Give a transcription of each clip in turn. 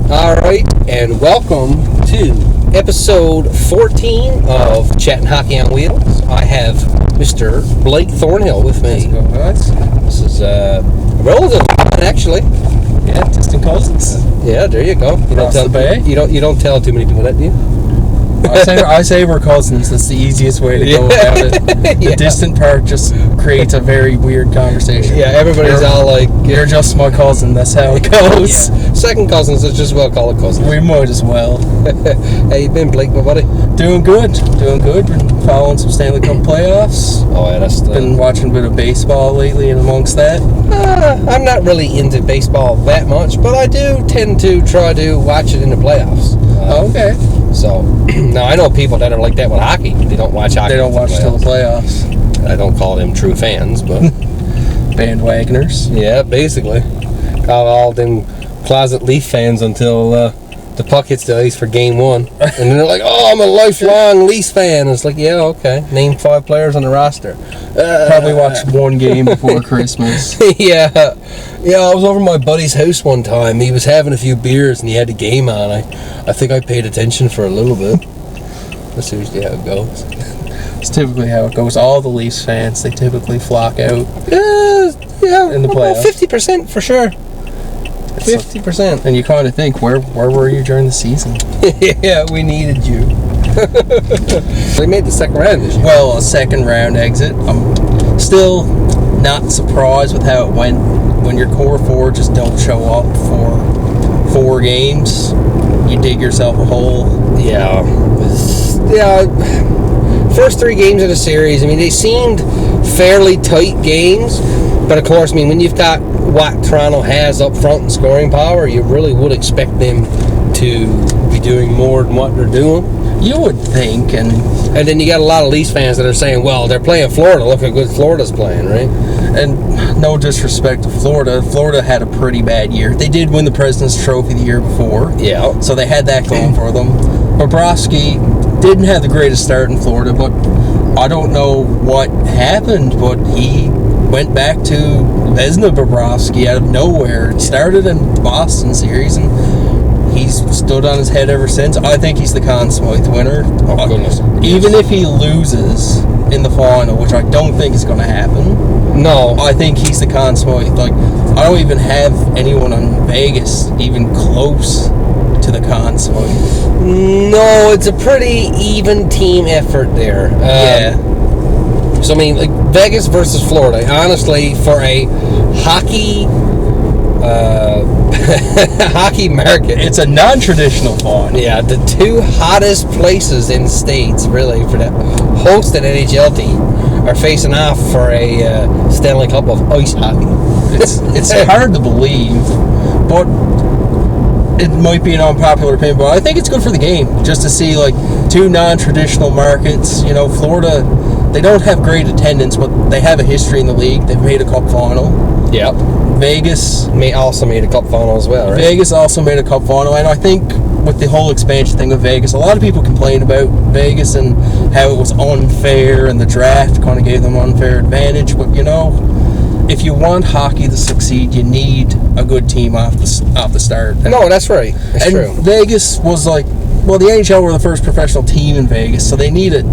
Alright, and welcome to episode 14 of Chatting Hockey on Wheels. I have Mr. Blake Thornhill with me. How's it going, guys? This is a relative, actually. Yeah, distant cousins. Yeah, there you go. You don't tell too many people that, do you? I say we're cousins. That's the easiest way to go about it. The distant part just creates a very weird conversation. Yeah, everybody's all like, "You're just my cousin." That's how it goes. Yeah. Second cousins, let's just well call it cousins. We might as well. How you been, Blake, my buddy? Doing good. Been following some Stanley Cup playoffs. Oh, yeah, Been watching a bit of baseball lately, and amongst that, I'm not really into baseball that much, but I do tend to try to watch it in the playoffs. Okay. So, now I know people that are like that with hockey. They don't watch hockey. They don't watch till the playoffs. I don't call them true fans, but bandwagoners. Yeah, basically. Call all them closet Leaf fans until the puck hits the ice for game one, and then they're like, "Oh, I'm a lifelong Leafs fan." And it's like, yeah, okay. Name 5 players on the roster. Probably watched one game before Christmas. Yeah. I was over at my buddy's house one time. He was having a few beers and he had the game on. I think I paid attention for a little bit. That's usually how it goes. It's typically how it goes. All the Leafs fans, they typically flock out. Yeah, in the playoffs. 50% for sure. 50%. And you kind of think, where were you during the season? Yeah, we needed you. They made the second round this year. Well, a second round exit. I'm still not surprised with how it went. When your core 4 just don't show up for 4 games, you dig yourself a hole. Yeah. First 3 games of the series, I mean, they seemed fairly tight games, but of course, I mean, when you've got what Toronto has up front in scoring power, you really would expect them to be doing more than what they're doing. You would think, and then you got a lot of Leafs fans that are saying, well, they're playing Florida, look how good Florida's playing, right? And no disrespect to Florida had a pretty bad year. They did win the President's Trophy the year before. Yeah. So they had that going for them. Bobrovsky didn't have the greatest start in Florida, but I don't know what happened, but he went back to Vezina Bobrovsky out of nowhere. It started in the Boston series, and he's stood on his head ever since. I think he's the Conn Smythe winner. Oh, goodness. Even if he loses in the final, which I don't think is going to happen. No. I think he's the Conn Smythe. Like, I don't even have anyone on Vegas even close to the Conn Smythe. No, it's a pretty even team effort there. Yeah. So, I mean, like, Vegas versus Florida, honestly, for a hockey hockey market, It's a non-traditional final. Yeah, the 2 hottest places in states, really, for the host and NHL team are facing off for a Stanley Cup of ice hockey. It's hard to believe, but it might be an unpopular opinion, but I think it's good for the game just to see, like, 2 non-traditional markets. You know, Florida, they don't have great attendance, but they have a history in the league. They've made a cup final. Yep. Vegas also made a cup final as well, right? Vegas also made a cup final, and I think with the whole expansion thing of Vegas, a lot of people complain about Vegas and how it was unfair, and the draft kind of gave them unfair advantage. But you know, if you want hockey to succeed, you need a good team off the start. No, that's right. That's true. Vegas was like, well, the NHL were the first professional team in Vegas, so they needed.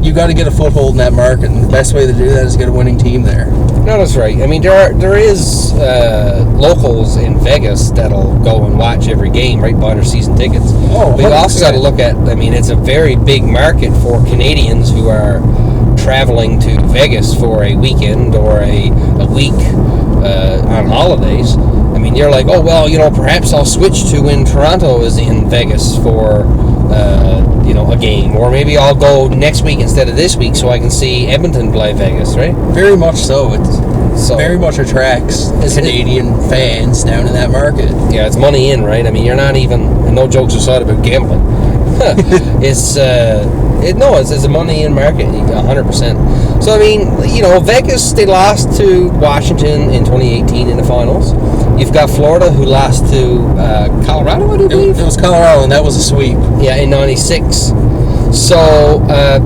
You got to get a foothold in that market, and the best way to do that is get a winning team there. No, that's right. I mean, there is locals in Vegas that'll go and watch every game right by their season tickets. Oh, but you also got to look at, I mean, it's a very big market for Canadians who are traveling to Vegas for a weekend or a week on holidays. I mean, you're like, oh, well, you know, perhaps I'll switch to when Toronto is in Vegas for a game, or maybe I'll go next week instead of this week so I can see Edmonton play Vegas, right? Very much so. It very much attracts Canadian fans down in that market. Yeah, it's money in, right? I mean, you're not even, and no jokes aside about gambling. It's a money in market, 100%. So I mean, you know, Vegas, they lost to Washington in 2018 in the finals. You've got Florida, who lost to Colorado, I do believe. It was Colorado, and that was a sweep. Yeah, in '96. So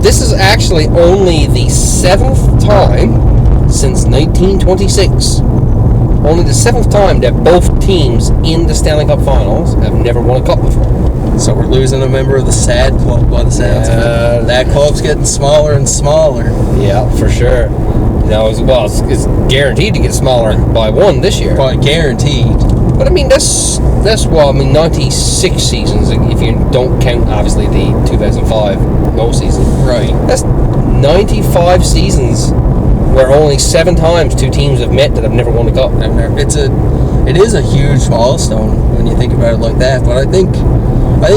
this is actually only the 7th time since 1926 only the 7th time that both teams in the Stanley Cup Finals have never won a cup before. So we're losing a member of the sad club by the sounds of it. That club's getting smaller and smaller. Yeah, for sure. It's guaranteed to get smaller by one this year. But guaranteed. But I mean, that's 96 seasons if you don't count obviously the 2005 no season. Right. That's 95 seasons where only 7 times 2 teams have met that have never won a cup. It is a huge milestone when you think about it like that. But I think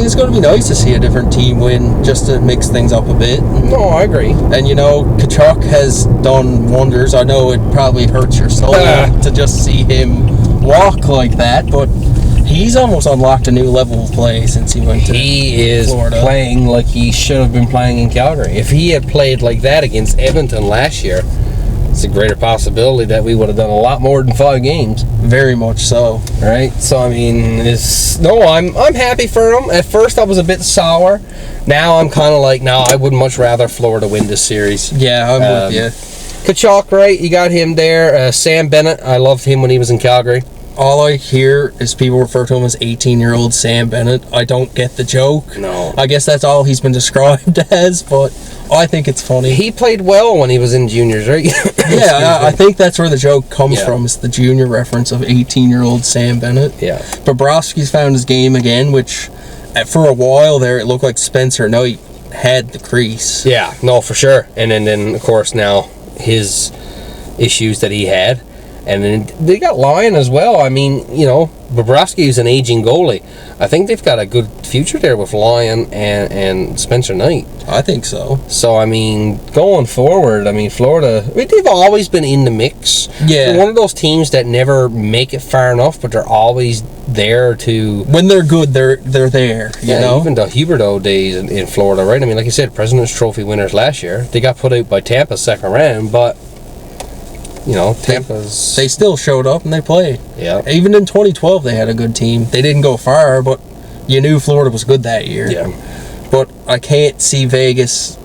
it's going to be nice to see a different team win just to mix things up a bit. No, I agree. And C.H.O.W has done wonders. I know it probably hurts your soul to just see him walk like that, but he's almost unlocked a new level of play since he went to Florida. He is playing like he should have been playing in Calgary. If he had played like that against Edmonton last year, it's a greater possibility that we would have done a lot more than 5 games. Very much so. Right? So, I mean, I'm happy for him. At first, I was a bit sour. Now, I'm kind of like, no, I would much rather Florida win this series. Yeah, I'm with you. C.H.O.W, right? You got him there. Sam Bennett, I loved him when he was in Calgary. All I hear is people refer to him as 18-year-old Sam Bennett. I don't get the joke. No. I guess that's all he's been described as, but I think it's funny. He played well when he was in juniors, right? Yeah, I think that's where the joke comes from. It's the junior reference of 18-year-old Sam Bennett. Yeah. Bobrovsky's found his game again, which for a while there it looked like Spencer Knight had the crease. Yeah, no, for sure. And then of course, now his issues that he had. And then they got Lyon as well. I mean, Bobrovsky is an aging goalie. I think they've got a good future there with Lyon and Spencer Knight. I think so. So, I mean, going forward, I mean, Florida, they've always been in the mix. Yeah. They're one of those teams that never make it far enough, but they're always there to... When they're good, they're there, you know? Even the Huberdeau days in Florida, right? I mean, like you said, President's Trophy winners last year. They got put out by Tampa second round, but... Tampa's... They still showed up and they played. Yeah. Even in 2012, they had a good team. They didn't go far, but you knew Florida was good that year. Yeah. But I can't see Vegas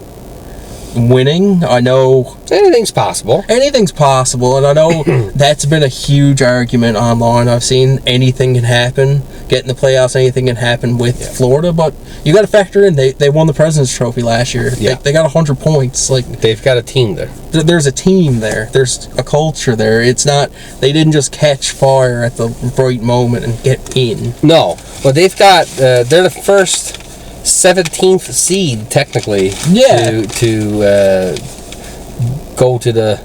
winning. I know... Anything's possible. Anything's possible, and I know that's been a huge argument online. I've seen anything can happen. Get in the playoffs, anything can happen with Florida, but you got to factor in they won the President's Trophy last year. Yeah. They got 100 points. Like, they've got a team there. There's a team there. There's a culture there. It's not, they didn't just catch fire at the right moment and get in. No, but they've got they're the first 17th seed technically to go to the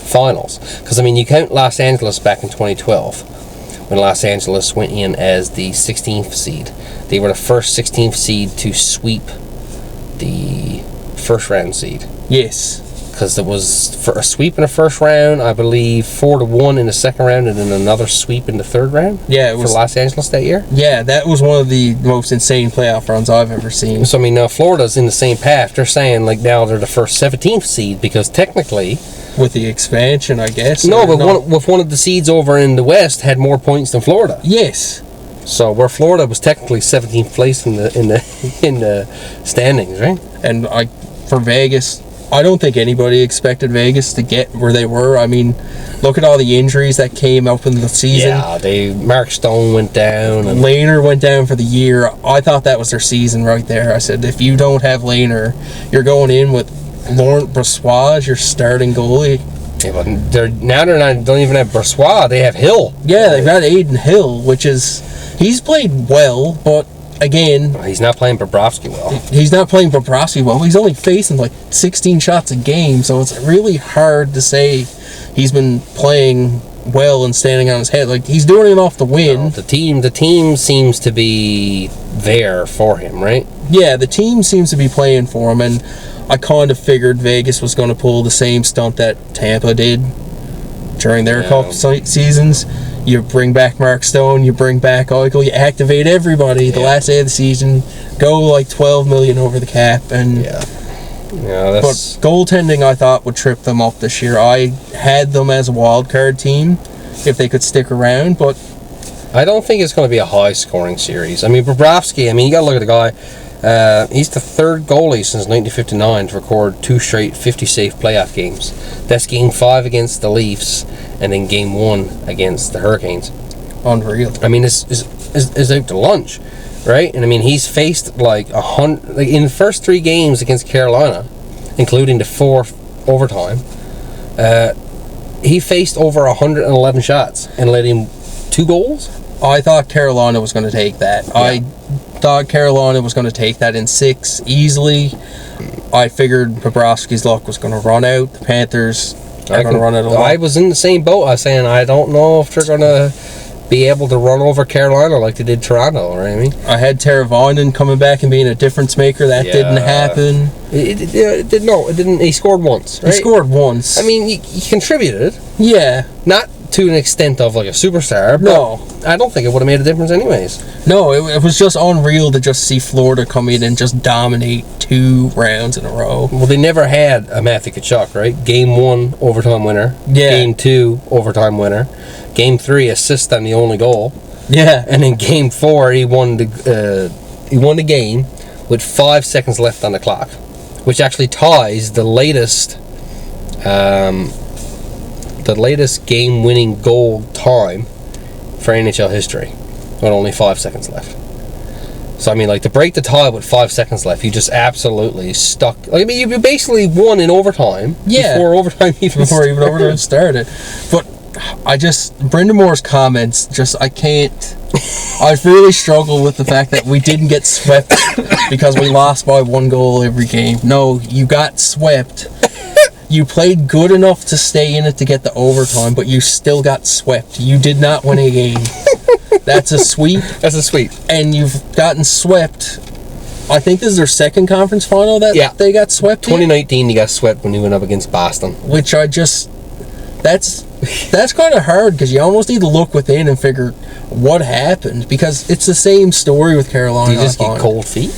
finals, because I mean, you count Los Angeles back in 2012 when Los Angeles went in as the 16th seed. They were the first 16th seed to sweep the first round seed. Yes. Because it was for a sweep in the first round, I believe 4-1 in the second round, and then another sweep in the third round. Yeah, it was for Los Angeles that year. Yeah, that was one of the most insane playoff runs I've ever seen. So I mean, now Florida's in the same path. They're saying like now they're the first 17th seed because technically, with the expansion, I guess. No, but one of the seeds over in the West had more points than Florida. Yes. So where Florida was technically 17th place in the standings, right? And for Vegas, I don't think anybody expected Vegas to get where they were. I mean, look at all the injuries that came up in the season. Yeah, Mark Stone went down. And Lehner went down for the year. I thought that was their season right there. I said, if you don't have Lehner, you're going in with Laurent Brossoit as your starting goalie. Yeah, but don't even have Brossoit. They have Hill. Yeah, they've got Aiden Hill, he's played well, but again, he's not playing Bobrovsky well. He's not playing Bobrovsky well. He's only facing like 16 shots a game, so it's really hard to say he's been playing well and standing on his head. Like, he's doing it off the win. No, the team seems to be there for him, right? Yeah, the team seems to be playing for him, and I kind of figured Vegas was going to pull the same stunt that Tampa did during their couple seasons. You bring back Mark Stone, you bring back Eichel, you activate everybody the last day of the season, go like $12 million over the cap, and but goaltending I thought would trip them up this year. I had them as a wild card team if they could stick around, but I don't think it's going to be a high scoring series. I mean, Bobrovsky, you got to look at the guy. He's the third goalie since 1959 to record 2 straight 50-save playoff games. That's Game 5 against the Leafs, and then Game 1 against the Hurricanes. Unreal. I mean, it's out to lunch, right? And I mean, he's faced like 100 in the first 3 games against Carolina, including the 4th overtime. He faced over 111 shots and let in 2 goals. I thought Carolina was going to take that. Yeah. I thought Carolina was going to take that in 6 easily. I figured Bobrovsky's luck was going to run out. The Panthers are going to run out a lot. I was in the same boat. I was saying I don't know if they're going to be able to run over Carolina like they did Toronto, right? I mean, I had Teravainen coming back and being a difference maker. That didn't happen. It did. No, it didn't. He scored once. Right? He scored once. I mean, he contributed. Yeah. Not to an extent of like a superstar, but No. I don't think it would have made a difference anyways. No, it was just unreal to just see Florida come in and just dominate 2 rounds in a row. Well, they never had a Matthew Tkachuk, right? Game 1, overtime winner. Yeah. Game 2, overtime winner. Game 3, assist on the only goal. Yeah. And in Game 4, he won the game with 5 seconds left on the clock, which actually ties the latest game-winning goal time for NHL history, with only 5 seconds left. So I mean, like, to break the tie with 5 seconds left, you just absolutely stuck. Like, I mean, you basically won in overtime. Yeah. Before overtime even started. But I just Brendan Moore's comments. I can't. I've really struggled with the fact that we didn't get swept because we lost by 1 goal every game. No, you got swept. You played good enough to stay in it to get the overtime, but you still got swept. You did not win a game. That's a sweep. That's a sweep. And you've gotten swept. I think this is their second conference final that they got swept in. 2019, you got swept when you went up against Boston. Which that's kind of hard because you almost need to look within and figure what happened, because it's the same story with Carolina. Do you just get cold feet?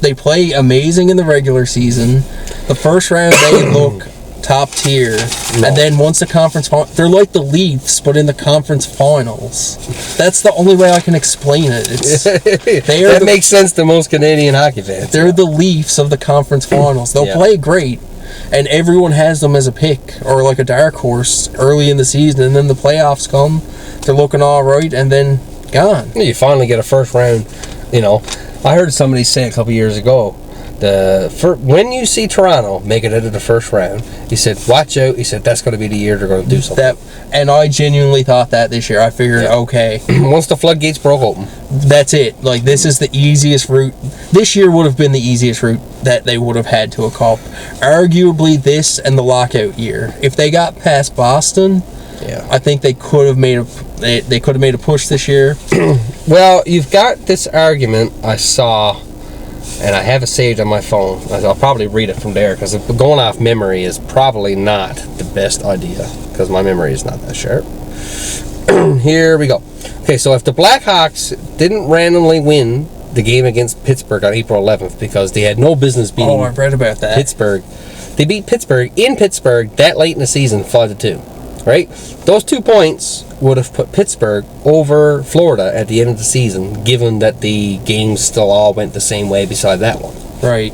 They play amazing in the regular season. The first round they look top tier, and then once the conference they're like the Leafs but in the conference finals. That's the only way I can explain it. That makes sense to most Canadian hockey fans. They're the Leafs of the conference finals. They'll play great, and everyone has them as a pick or like a dark horse early in the season, and then the playoffs come, they're looking all right, and then gone. You finally get a first round. I heard somebody say a couple years ago, when you see Toronto make it into the first round, he said, watch out. He said, that's going to be the year they're going to do something. And I genuinely thought that this year. I figured, okay. Once the floodgates broke open. That's it. Like, this is the easiest route. This year would have been the easiest route that they would have had to a cup. Arguably this and the lockout year. If they got past Boston, I think they could have made a push this year. Well, you've got this argument I saw, and I have it saved on my phone. I'll probably read it from there, because going off memory is probably not the best idea, because my memory is not that sharp. Here we go. Okay, so if the Blackhawks didn't randomly win the game against Pittsburgh on April 11th, because they had no business beating I've read about that. Pittsburgh. They beat Pittsburgh in Pittsburgh that late in the season, 5-2. Right? Those 2 points would have put Pittsburgh over Florida at the end of the season, given that the games still all went the same way beside that one. Right.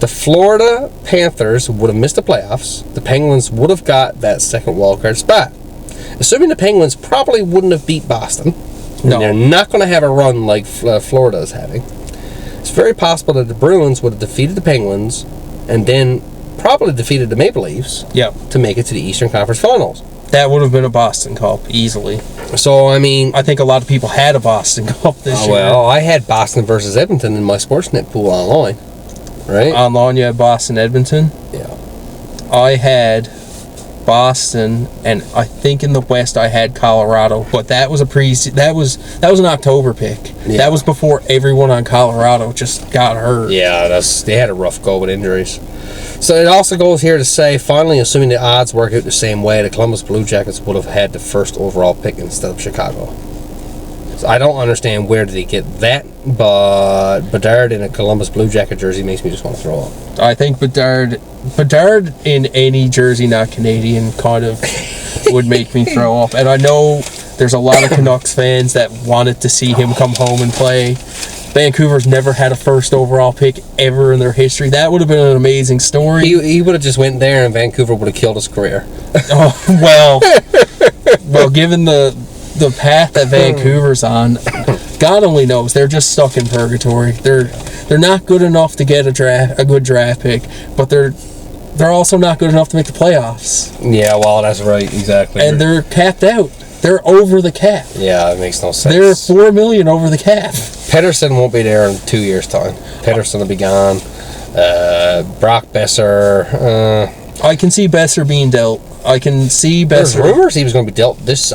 The Florida Panthers would have missed the playoffs. The Penguins would have got that second wildcard spot. Assuming the Penguins probably wouldn't have beat Boston. No. They're not going to have a run like Florida is having. It's very possible that the Bruins would have defeated the Penguins and then probably defeated the Maple Leafs to make it to the Eastern Conference Finals. That would have been a Boston Cup, easily. So, I mean, I think a lot of people had a Boston Cup this year. Well, I had Boston versus Edmonton in my Sportsnet pool online. Right? Online, you had Boston, Edmonton? Yeah. I had Boston, and I think in the West I had Colorado, but that was that was an October pick. Yeah. That was before everyone on Colorado just got hurt. Yeah, they had a rough go with injuries. So it also goes here to say, finally, assuming the odds work out the same way, the Columbus Blue Jackets would have had the first overall pick instead of Chicago. So I don't understand where did they get that, but Bedard in a Columbus Blue Jacket jersey makes me just want to throw up. I think Bedard in any jersey not Canadian kind of would make me throw up. And I know there's a lot of Canucks fans that wanted to see him come home and play. Vancouver's never had a first overall pick ever in their history. That would have been an amazing story. He would have just went there, and Vancouver would have killed his career. Oh, well, given the path that Vancouver's on, God only knows. They're just stuck in purgatory. They're not good enough to get a good draft pick, but they're also not good enough to make the playoffs. Yeah, well, that's right, exactly. And they're capped out. They're over the cap. Yeah, it makes no sense. They're $4 million over the cap. Pedersen won't be there in 2 years' time. Pedersen will be gone. Brock Besser. I can see Besser being dealt. I can see Besser. There's rumors he was going to be dealt this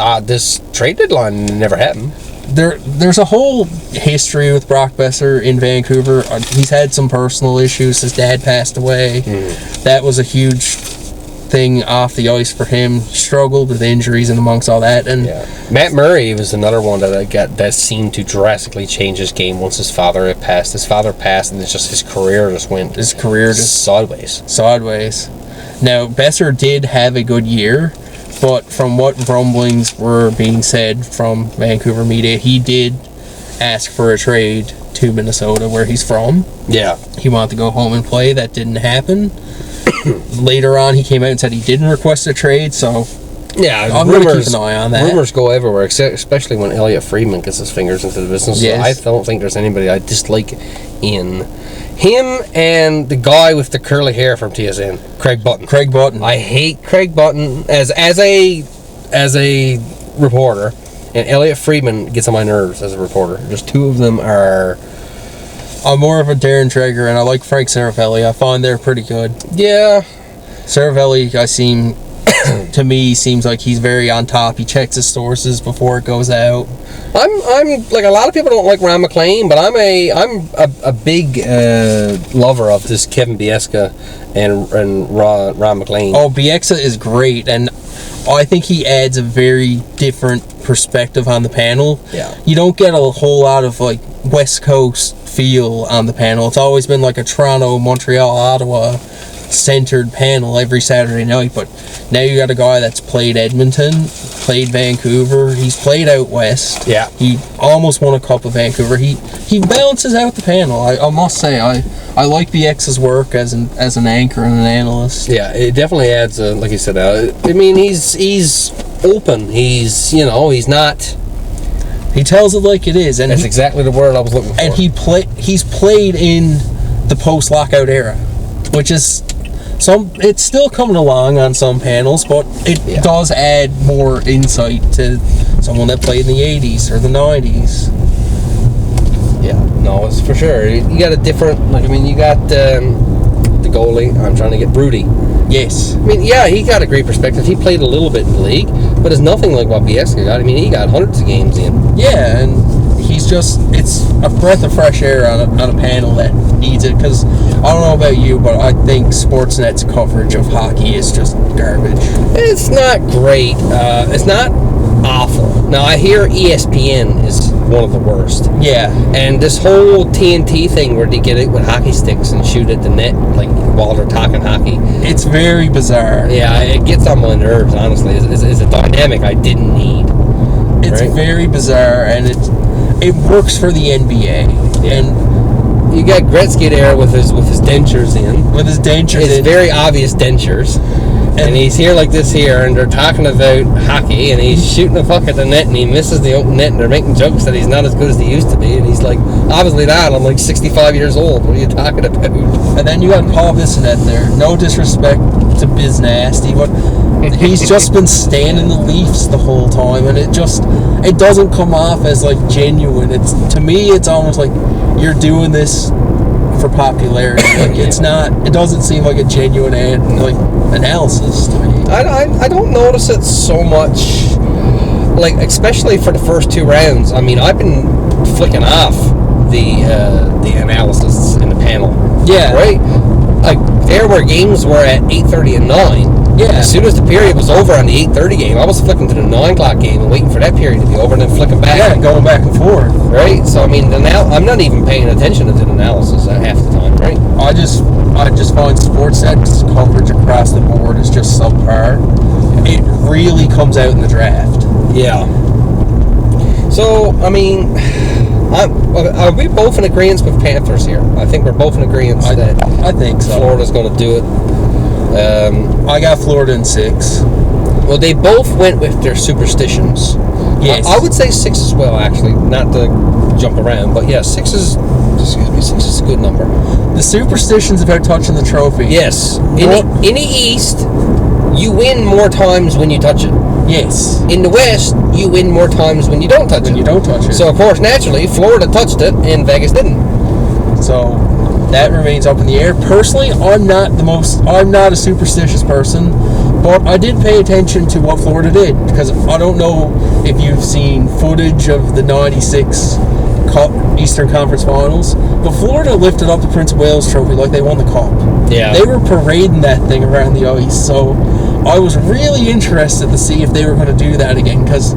trade deadline. Never happened. There's a whole history with Brock Besser in Vancouver. He's had some personal issues. His dad passed away. That was a huge thing off the ice for him. Struggled with injuries and amongst all that. And Matt Murray was another one that seemed to drastically change his game once his father had passed. His father passed, and it's just his career just went sideways. Now, Besser did have a good year, but from what rumblings were being said from Vancouver media, he did ask for a trade to Minnesota, where he's from. Yeah. He wanted to go home and play. That didn't happen. Later on, he came out and said he didn't request a trade, so yeah, I'm going to keep an eye on that. Rumors go everywhere, especially when Elliot Friedman gets his fingers into the business. Yes. So I don't think there's anybody I dislike in him and the guy with the curly hair from TSN, Craig Button. I hate Craig Button as a reporter, and Elliot Friedman gets on my nerves as a reporter. Just two of them are. I'm more of a Darren Traeger, and I like Frank Seravalli. I find they're pretty good. Yeah. Seravalli, to me, seems like he's very on top. He checks his sources before it goes out. I'm like, a lot of people don't like Ron MacLean, but I'm a big lover of this Kevin Bieksa and Ron MacLean. Oh, Bieksa is great, and I think he adds a very different perspective on the panel. Yeah. You don't get a whole lot of like West Coast feel on the panel. It's always been like a Toronto, Montreal, Ottawa centered panel every Saturday night, but now you got a guy that's played Edmonton, played Vancouver, he's played out west. Yeah. He almost won a Cup of Vancouver. He balances out the panel. I must say, I like Bieksa's work as an anchor and an analyst. Yeah, it definitely adds, like you said, I mean, he's open. He's not. He tells it like it is, and that's exactly the word I was looking for. And he's played in the post-lockout era, which is it's still coming along on some panels, but it does add more insight to someone that played in the 80s or the 90s. Yeah, no, it's for sure. You got a different, you got the goalie. I'm trying to get Rudy. Yes. I mean, yeah, he got a great perspective. He played a little bit in the league, but it's nothing like what Bieksa got. I mean, he got hundreds of games in. Yeah, and it's a breath of fresh air on a panel that needs it, because I don't know about you, but I think Sportsnet's coverage of hockey is just garbage. It's not great. It's not awful. Now, I hear ESPN is one of the worst. Yeah. And this whole TNT thing where they get it with hockey sticks and shoot at the net while they're talking hockey. It's very bizarre. Yeah, it gets on my nerves, honestly. It's a dynamic I didn't need. It's very bizarre, and it works for the NBA. Yeah. And you got Gretzky there with his dentures in. With his dentures in. It's very obvious dentures. And he's here like this here, and they're talking about hockey, and he's shooting a puck at the net, and he misses the open net, and they're making jokes that he's not as good as he used to be, and he's like, obviously not, I'm like 65 years old, what are you talking about? And then you got Paul Bissonnette there. No disrespect to Biz Nasty, but he's just been standing the Leafs the whole time, and it doesn't come off as like genuine. To me, it's almost like you're doing this for popularity. Like it doesn't seem like a genuine analysis to me. I don't notice it so much, especially for the first two rounds. I mean, I've been flicking off the analysis in the panel. Yeah. Right? There were games were at 8:30 and 9. Yeah. As soon as the period was over on the 8:30 game, I was flicking to the 9 o'clock game and waiting for that period to be over and then flicking back. Yeah, going back and forth. Right? So, I mean, I'm not even paying attention to the analysis half the time, right? I just find Sportsnet's coverage across the board is just subpar. It really comes out in the draft. Yeah. So, I mean, Are we both in agreement with Panthers here? I think we're both in agreement that I think so. Florida's going to do it. I got Florida in 6. Well, they both went with their superstitions. Yes. I would say 6 as well, actually. Not to jump around, but yeah, 6 is a good number. The superstitions about touching the trophy. Yes. In the East, you win more times when you touch it. Yes. In the West, you win more times when you don't touch it. When you don't touch it. So, of course, naturally, Florida touched it and Vegas didn't. So that remains up in the air. Personally, I'm not a superstitious person, but I did pay attention to what Florida did, because I don't know if you've seen footage of the 96 Eastern Conference Finals, but Florida lifted up the Prince of Wales trophy like they won the Cup. Yeah. They were parading that thing around the ice, so I was really interested to see if they were going to do that again, because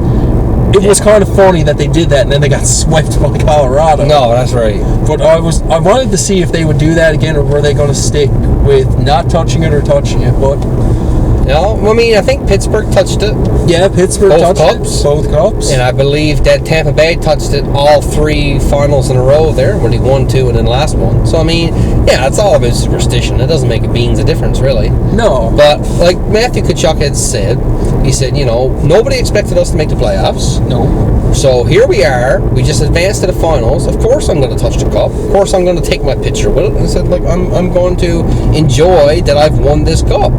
it was kind of funny that they did that and then they got swept by Colorado. No, that's right. But I wanted to see if they would do that again, or were they going to stick with not touching it or touching it. But no, I mean, I think Pittsburgh touched it. Yeah, Pittsburgh Both touched cups. it. Both cups. And I believe that Tampa Bay touched it all 3 finals in a row there, when he won 2 and then last one. So, I mean, yeah, it's all about superstition. It doesn't make a beans of difference, really. No. But, like Matthew Tkachuk had said, he said, nobody expected us to make the playoffs. No. So here we are. We just advanced to the finals. Of course I'm going to touch the cup. Of course I'm going to take my picture with it. And I said, I'm going to enjoy that I've won this cup.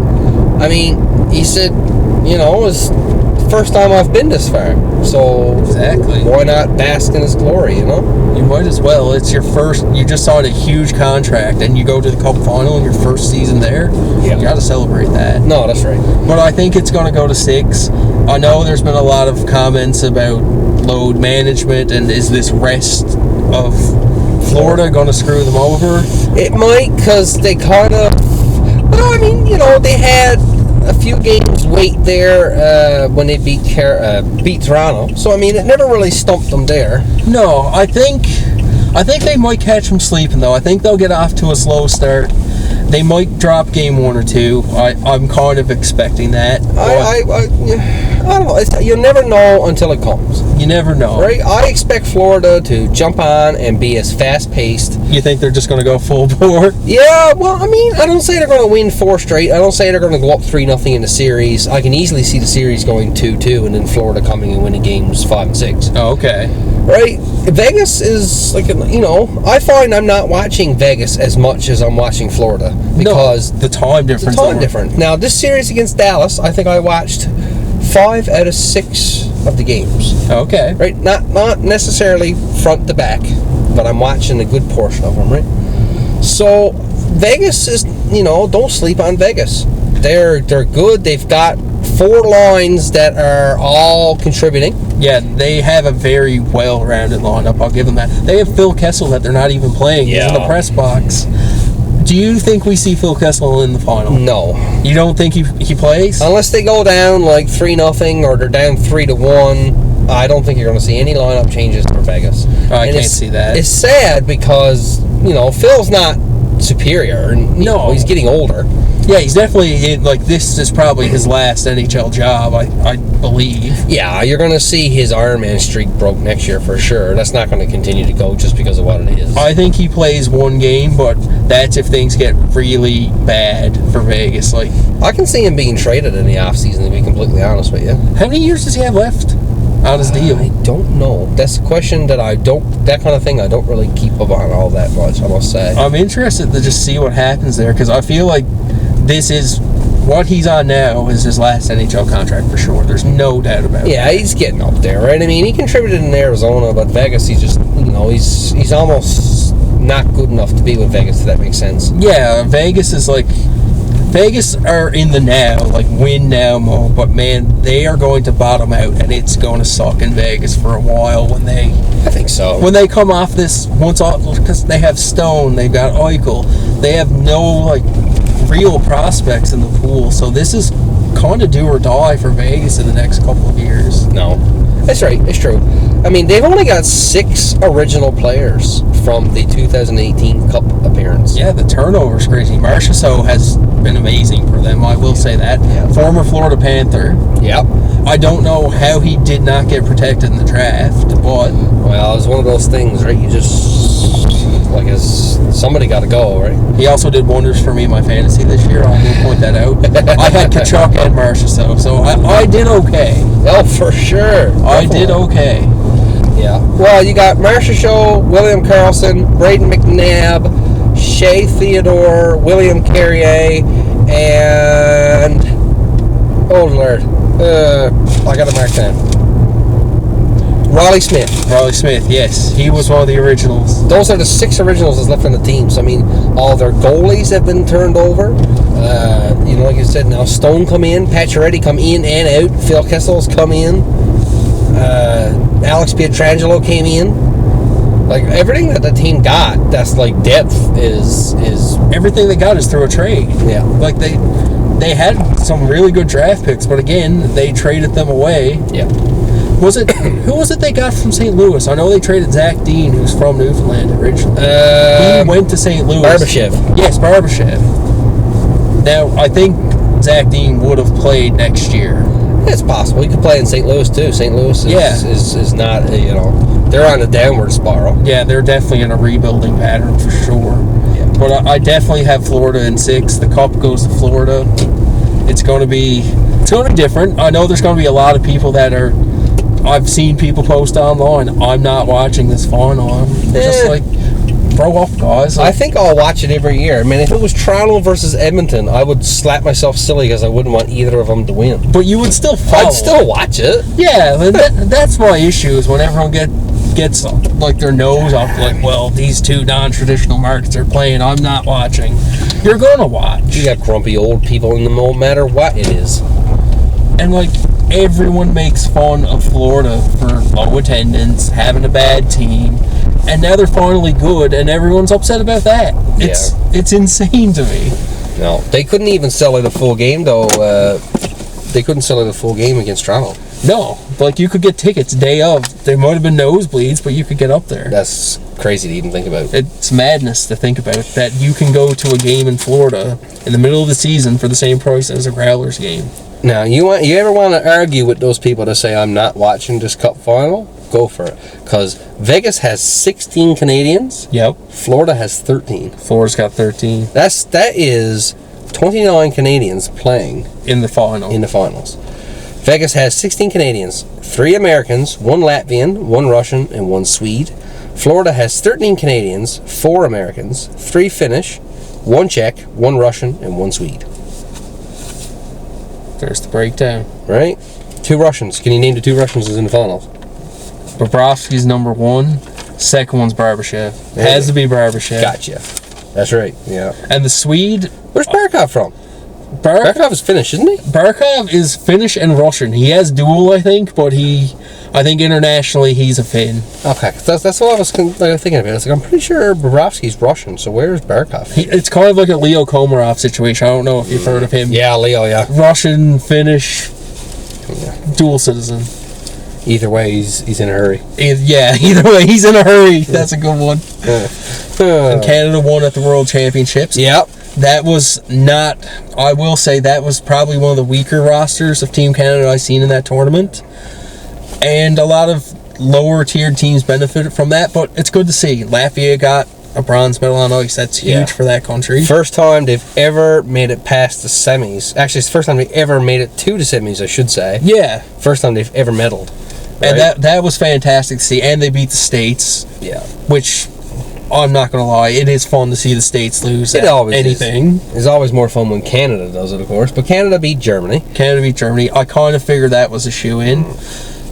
I mean, he said, it's the first time I've been this far. So exactly. Why not bask in his glory, You might as well. It's your first. You just signed a huge contract, and you go to the Cup final in your first season there. Yeah. You got to celebrate that. No, that's right. But I think it's going to go to 6. I know there's been a lot of comments about load management, and is this rest of Florida going to screw them over? It might, because they kind of... Well, I mean, they had a few games wait there when they beat Toronto. So, I mean, it never really stumped them there. No, I think they might catch them sleeping, though. I think they'll get off to a slow start. They might drop game 1 or 2. I'm kind of expecting that. I don't know. You'll never know until it comes. You never know. Right? I expect Florida to jump on and be as fast-paced. You think they're just going to go full bore? Yeah, well, I mean, I don't say they're going to win 4 straight. I don't say they're going to go up 3-0 in the series. I can easily see the series going 2-2 and then Florida coming and winning games 5 and 6. Oh, okay. Right? Vegas is like, I find I'm not watching Vegas as much as I'm watching Florida. Because the time difference. Now, this series against Dallas, I think I watched 5 out of 6 of the games. Okay. Right? Not necessarily front to back, but I'm watching a good portion of them, right? So, Vegas is, don't sleep on Vegas. They're good. They've got 4 lines that are all contributing. Yeah, they have a very well-rounded lineup. I'll give them that. They have Phil Kessel that they're not even playing. Yeah. He's in the press box. Do you think we see Phil Kessel in the final? No. You don't think he plays? Unless they go down like 3-0 or they're down 3-1, I don't think you're going to see any lineup changes for Vegas. I can't see that. It's sad because, Phil's not superior. And, he's getting older. Yeah, he's definitely this is probably his last NHL job, I believe. Yeah, you're going to see his Ironman streak broke next year for sure. That's not going to continue to go just because of what it is. I think he plays 1 game, but that's if things get really bad for Vegas. I can see him being traded in the offseason, to be completely honest with you. How many years does he have left on his deal? I don't know. That's a question that that kind of thing I don't really keep up on all that much, I must say. I'm interested to just see what happens there, because I feel like this is what he's on now is his last NHL contract for sure. There's no doubt about it. Yeah, he's getting up there, right? I mean, he contributed in Arizona, but Vegas, he's just, he's almost not good enough to be with Vegas, if that makes sense. Yeah, Vegas are in the now, win now mode, but man, they are going to bottom out, and it's going to suck in Vegas for a while I think so. When they come off this, because they have Stone, they've got Eichel, they have no, real prospects in the pool, so this is kind of do or die for Vegas in the next couple of years. No. That's right. It's true. I mean, they've only got 6 original players from the 2018 Cup appearance. Yeah, the turnover's crazy. C.H.O.W has been amazing for them. I will say that. Yeah. Former Florida Panther. Yep. I don't know how he did not get protected in the draft, but Well, it's one of those things, right? You just somebody got to go, right? he also did wonders for me in my fantasy this year. I will point that out. I had C.H.O.W and C.H.O.W, so I did okay. Oh, for sure. I did okay. Yeah. Well, you got C.H.O.W, William Carlson, Braden McNabb, Shea Theodore, William Carrier, and oh Lord, I got to mark that. Raleigh Smith. Raleigh Smith, yes. He was one of the originals. Those are the 6 originals that's left on the team. So, I mean, all their goalies have been turned over. Like you said, now Stone come in, Pacioretty come in and out, Phil Kessel's come in, Alex Pietrangelo came in. Like, everything that the team got that's like depth is Everything they got is through a trade. Yeah. Like, they had some really good draft picks, but again, they traded them away. Yeah. Who was it they got from St. Louis? I know they traded Zach Dean, who's from Newfoundland originally. He went to St. Louis. Barbashev. Yes, Barbashev. Now, I think Zach Dean would have played next year. It's possible. He could play in St. Louis too. St. Louis is not, they're on a downward spiral. Yeah, they're definitely in a rebuilding pattern for sure. Yeah. But I definitely have Florida in 6. The Cup goes to Florida. It's going to be different. I know there's going to be a lot of people that are. I've seen people post online, I'm not watching this final. They're just like, grow up, guys. I think I'll watch it every year. I mean, if it was Toronto versus Edmonton, I would slap myself silly because I wouldn't want either of them to win. But you would still follow. I'd still watch it. Yeah, that's my issue is when everyone gets like their nose up, like, well, these 2 non-traditional markets are playing, I'm not watching. You're going to watch. You got grumpy old people in them, no matter what it is. And like, everyone makes fun of Florida for low attendance, having a bad team, and now they're finally good, and everyone's upset about that. It's insane to me. No, they couldn't even sell it a full game, though. They couldn't sell it a full game against Toronto. No, like, you could get tickets day of. There might have been nosebleeds, but you could get up there. That's crazy to even think about. It's madness to think about that you can go to a game in Florida in the middle of the season for the same price as a Growlers game. Now, you ever want to argue with those people to say I'm not watching this Cup final? Go for it. Because Vegas has 16 Canadians. Yep. Florida has 13. Florida's got 13. That is 29 Canadians playing in the finals. Vegas has 16 Canadians, 3 Americans, 1 Latvian, 1 Russian, and 1 Swede. Florida has 13 Canadians, 4 Americans, 3 Finnish, 1 Czech, 1 Russian, and 1 Swede. There's the breakdown. Right? 2 Russians. Can you name the 2 Russians who's in the finals? Bobrovsky's number 1. Second one's Barbashev. Has to be Barbashev. Gotcha. That's right. Yeah. And the Swede. Where's Barkov from? Barkov is Finnish, isn't he? Barkov is Finnish and Russian. He has dual, I think, but I think internationally he's a Finn. Okay, that's what I was thinking about. It's like, I'm pretty sure Bobrovsky's Russian, so where's Barkov? It's kind of like a Leo Komarov situation. I don't know if you've heard of him. Yeah, Leo, yeah. Russian, Finnish, dual citizen. Either way, he's in a hurry. Either way, he's in a hurry. That's a good one. And Canada won at the World Championships. Yep. That was not, I will say, that was probably one of the weaker rosters of Team Canada I've seen in that tournament. And a lot of lower tiered teams benefited from that, but it's good to see. Latvia got a bronze medal on ice. That's huge for that country. First time they've ever made it past the semis. Actually, it's the first time they ever made it to the semis, I should say. Yeah. First time they've ever medaled. Right? And that was fantastic to see. And they beat the States. Yeah. Which, I'm not going to lie, it is fun to see the States lose anything. It's always more fun when Canada does it, of course. But Canada beat Germany. I kind of figured that was a shoe-in.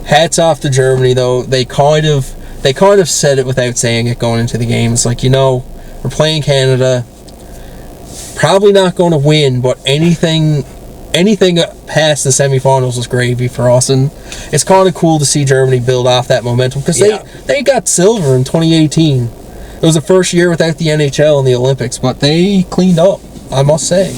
Hats off to Germany, though. They kind of said it without saying it going into the game. It's like, we're playing Canada. Probably not going to win, but anything past the semifinals was gravy for us, and it's kind of cool to see Germany build off that momentum because they got silver in 2018. It was the first year without the NHL in the Olympics, but they cleaned up, I must say.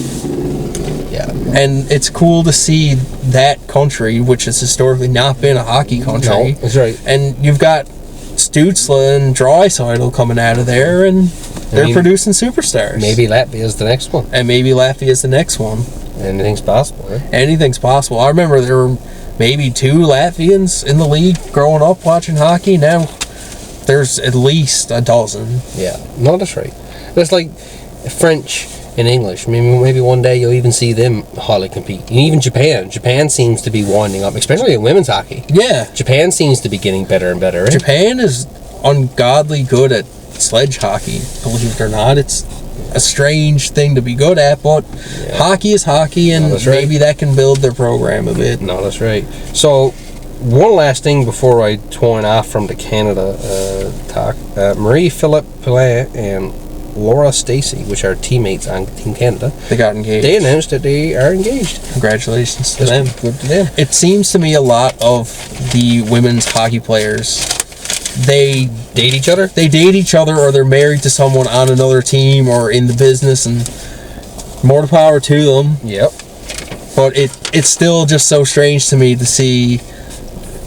Yeah. And it's cool to see that country, which has historically not been a hockey country. No, that's right. And you've got Stützle and Draisaitl coming out of there, and they're producing superstars. Maybe Latvia's the next one. And maybe Latvia's the next one. Anything's possible, right? Anything's possible. I remember there were maybe 2 Latvians in the league growing up watching hockey. Now there's at least a dozen. Yeah, no, that's right. It's like French and English. Maybe one day you'll even see them hardly compete. And even Japan. Japan seems to be winding up, especially in women's hockey. Yeah. Japan seems to be getting better and better. Right? Japan is ungodly good at sledge hockey, believe it or not. It's a strange thing to be good at, but hockey is hockey, and maybe that can build their program a bit. No, that's right. So, one last thing before I turn off from the Canada talk. Marie-Philippe Poulin and Laura Stacey, which are teammates on Team Canada, they got engaged. They announced that they are engaged. Congratulations to them. Good to them. It seems to me a lot of the women's hockey players, they date each other? They date each other, or they're married to someone on another team or in the business, and more to power to them. Yep. But it's still just so strange to me to see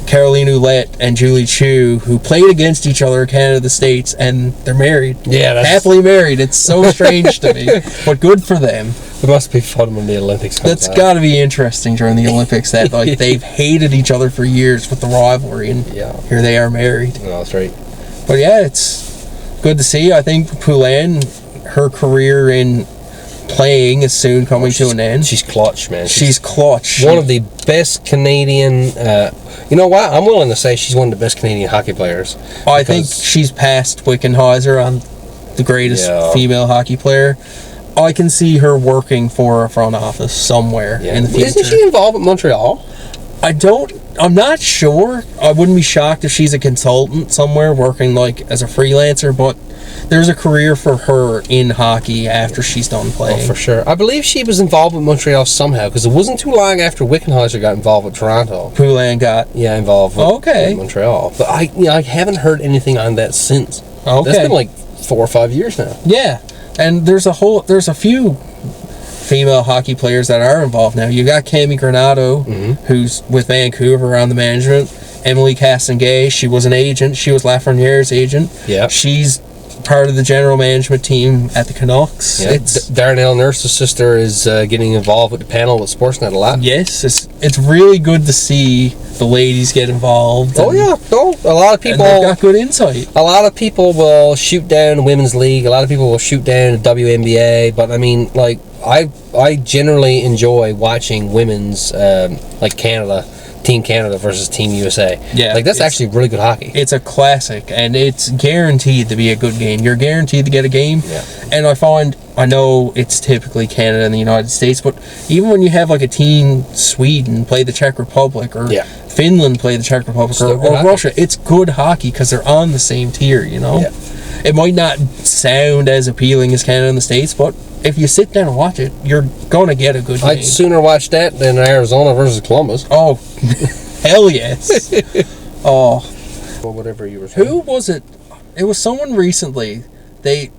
Caroline Ouellette and Julie Chu, who played against each other in Canada, the States, and they're married. Yeah, that's happily married. It's so strange to me, but good for them. It must be fun when the Olympics come. That's got to be interesting during the Olympics. That they've hated each other for years with the rivalry, and here they are married. No, that's right. But yeah, it's good to see. I think Poulin, her career in playing is soon coming to an end. She's clutch, man. She's clutch. One of the best Canadian. You know what? I'm willing to say she's one of the best Canadian hockey players. I think she's passed Wickenheiser on the greatest female hockey player. I can see her working for a front office somewhere in the future. Isn't she involved with Montreal? I'm not sure. I wouldn't be shocked if she's a consultant somewhere working like as a freelancer, but there's a career for her in hockey after she's done playing. Oh, for sure. I believe she was involved with Montreal somehow, because it wasn't too long after Wickenheiser got involved with Toronto. Poulin got involved with Montreal. But I haven't heard anything on that since. Okay. That's been like 4 or 5 years now. Yeah. And there's a few female hockey players that are involved now. You got Cami Granado, who's with Vancouver on the management. Emily Castonguay, she was an agent. She was Lafreniere's agent. Yeah. She's part of the general management team at the Canucks. Yeah. Darnell Nurse's sister is getting involved with the panel with Sportsnet a lot. Yes, it's really good to see the ladies get involved. Oh yeah, no, a lot of people they've got good insight. A lot of people will shoot down the women's league. A lot of people will shoot down the WNBA. But I mean, like I generally enjoy watching women's like Canada. Team Canada versus Team USA. Yeah, like that's actually really good hockey. It's a classic, and it's guaranteed to be a good game. You're guaranteed to get a game. Yeah. And I know it's typically Canada and the United States, but even when you have like a team Sweden play the Czech Republic or Finland play the Czech Republic or Russia, it's good hockey because they're on the same tier. You know. Yeah. It might not sound as appealing as Canada and the States, but if you sit down and watch it, you're going to get a good game. I'd sooner watch that than Arizona versus Columbus. Oh, hell yes. Oh. Well, whatever you were saying. Who was it? It was someone recently. They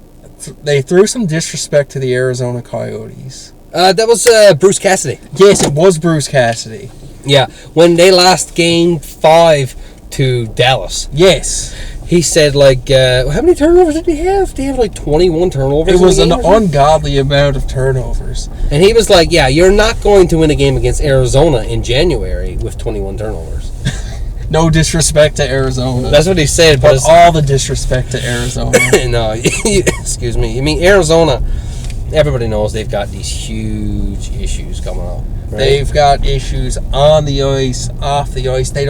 threw some disrespect to the Arizona Coyotes. That was Bruce Cassidy. Yes, it was Bruce Cassidy. Yeah, when they lost Game 5 to Dallas. Yes. He said, like, how many turnovers did he have? Did he have, like, 21 turnovers? It was an ungodly amount of turnovers. And he was like, yeah, you're not going to win a game against Arizona in January with 21 turnovers. No disrespect to Arizona. That's what he said. But all the disrespect to Arizona. No, excuse me. I mean, Arizona, everybody knows they've got these huge issues coming up. Right? They've got issues on the ice, off the ice. They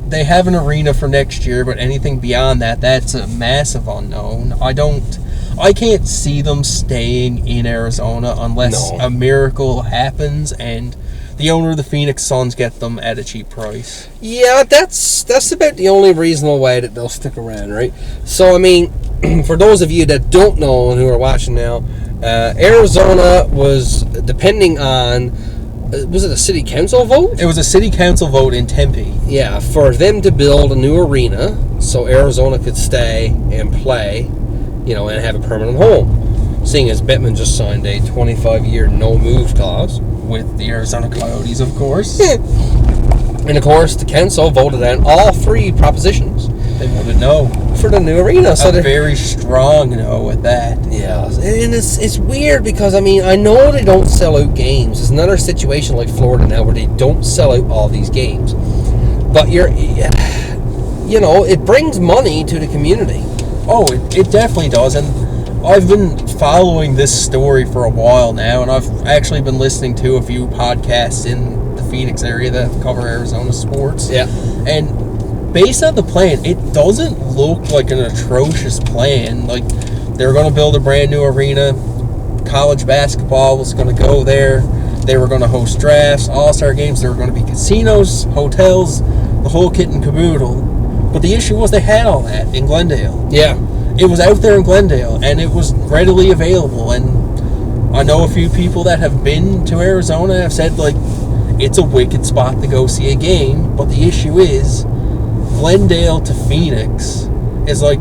they have an arena for next year, but anything beyond that, that's a massive unknown. I can't see them staying in Arizona unless a miracle happens and the owner of the Phoenix Suns get them at a cheap price. Yeah, that's about the only reasonable way that they'll stick around, right? So, I mean, for those of you that don't know and who are watching now, Arizona was, depending on, was it a city council vote? It was a city council vote in Tempe. Yeah, for them to build a new arena so Arizona could stay and play, and have a permanent home. seeing as Bettman just signed a 25-year no-move clause. With the Arizona Coyotes, of course. And, of course, the council voted down all 3 propositions. They voted no. For the new arena. So a very strong no with that. Yeah. And it's weird because, I mean, I know they don't sell out games. It's another situation like Florida now where they don't sell out all these games. But it brings money to the community. Oh, it definitely does. And I've been following this story for a while now, and I've actually been listening to a few podcasts in the Phoenix area that cover Arizona sports. Yeah. And based on the plan, it doesn't look like an atrocious plan. Like, they were going to build a brand new arena. College basketball was going to go there. They were going to host drafts, all-star games. There were going to be casinos, hotels, the whole kit and caboodle. But the issue was they had all that in Glendale. Yeah. It was out there in Glendale, and it was readily available. And I know a few people that have been to Arizona have said, like, it's a wicked spot to go see a game. But the issue is, Glendale to Phoenix is like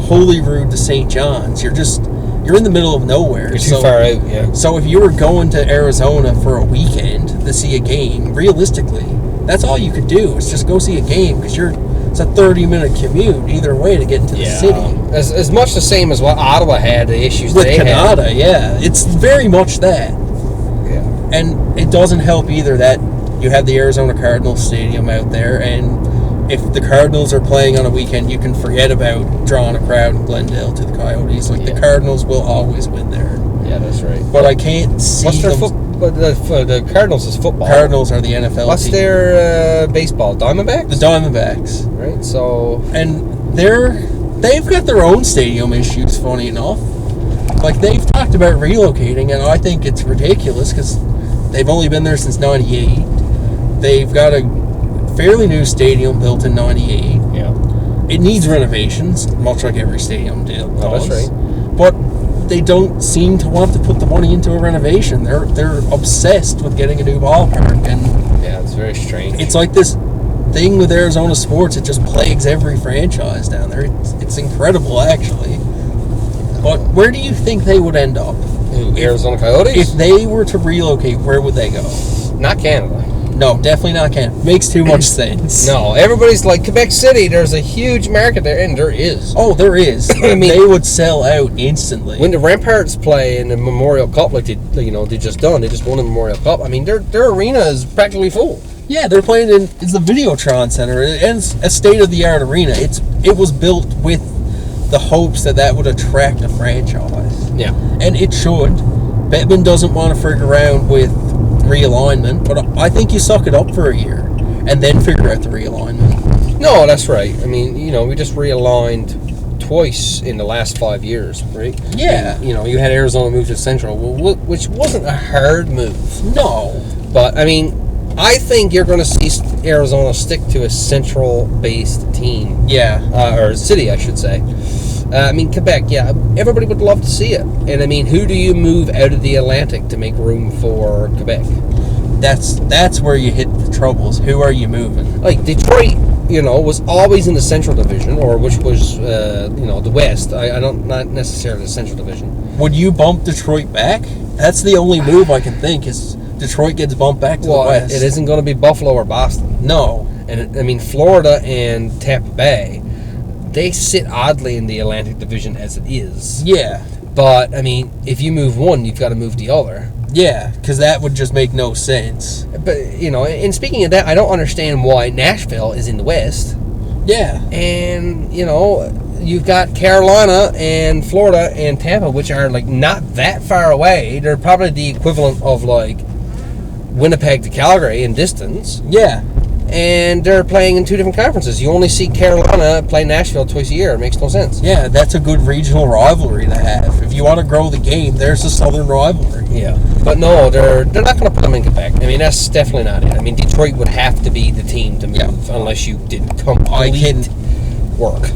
Holyrood to St. John's. You're in the middle of nowhere. You're too far out, yeah. So if you were going to Arizona for a weekend to see a game, realistically, that's all you could do is just go see a game because it's a 30-minute commute either way to get into the city. As much the same as what Ottawa had, the issues with they Canada, had. yeah. It's very much that. Yeah. And it doesn't help either that you have the Arizona Cardinals Stadium out there, and if the Cardinals are playing on a weekend, you can forget about drawing a crowd in Glendale to the Coyotes. Like, the Cardinals will always win there. Yeah, that's right. But I can't see What's their the Cardinals is football. Cardinals are the NFL What's team. their baseball? Diamondbacks? The Diamondbacks. Right, so... And they've got their own stadium issues, funny enough. Like, they've talked about relocating, and I think it's ridiculous because they've only been there since 98. They've got a fairly new stadium built in 98. Yeah. It needs renovations, much like every stadium does. Oh, that's right. But they don't seem to want to put the money into a renovation. They're obsessed with getting a new ballpark, and yeah, it's very strange. It's like this thing with Arizona sports. It just plagues every franchise down there. It's incredible, actually. But where do you think they would end up? Arizona Coyotes? If they were to relocate, where would they go? Not Canada. No, definitely not Canada. Makes too much sense. No, everybody's like, Quebec City, there's a huge market there, and there is. Oh, there is. I mean, they would sell out instantly. When the Ramparts play in the Memorial Cup, like they just won the Memorial Cup, I mean, their arena is practically full. Yeah, they're playing it's the Videotron Center, and it's a state-of-the-art arena. It was built with the hopes that would attract a franchise. Yeah. And it should. Bettman doesn't want to frig around with realignment, but I think you suck it up for a year and then figure out the realignment. No, that's right. I mean, we just realigned twice in the last 5 years, right? Yeah. And, you had Arizona move to Central, which wasn't a hard move. No. But, I mean, I think you're going to see Arizona stick to a Central-based team. Yeah. Or city, I should say. I mean, Quebec, yeah, everybody would love to see it. And, I mean, who do you move out of the Atlantic to make room for Quebec? That's where you hit the troubles. Who are you moving? Like, Detroit, was always in the Central Division, or which was, the West. I don't, not necessarily the Central Division. Would you bump Detroit back? That's the only move I can think is Detroit gets bumped back to the West. It isn't going to be Buffalo or Boston. No. And, I mean, Florida and Tampa Bay, they sit oddly in the Atlantic Division as it is. Yeah. But, I mean, if you move one, you've got to move the other. Yeah, because that would just make no sense. But, and speaking of that, I don't understand why Nashville is in the West. Yeah. And, you've got Carolina and Florida and Tampa, which are, like, not that far away. They're probably the equivalent of, like, Winnipeg to Calgary in distance. Yeah. And they're playing in two different conferences. You only see Carolina play Nashville twice a year. It makes no sense. Yeah, that's a good regional rivalry to have. If you want to grow the game, there's a southern rivalry. Yeah. But no, they're not going to put them in Quebec. I mean, that's definitely not it. I mean, Detroit would have to be the team to move unless you did complete work.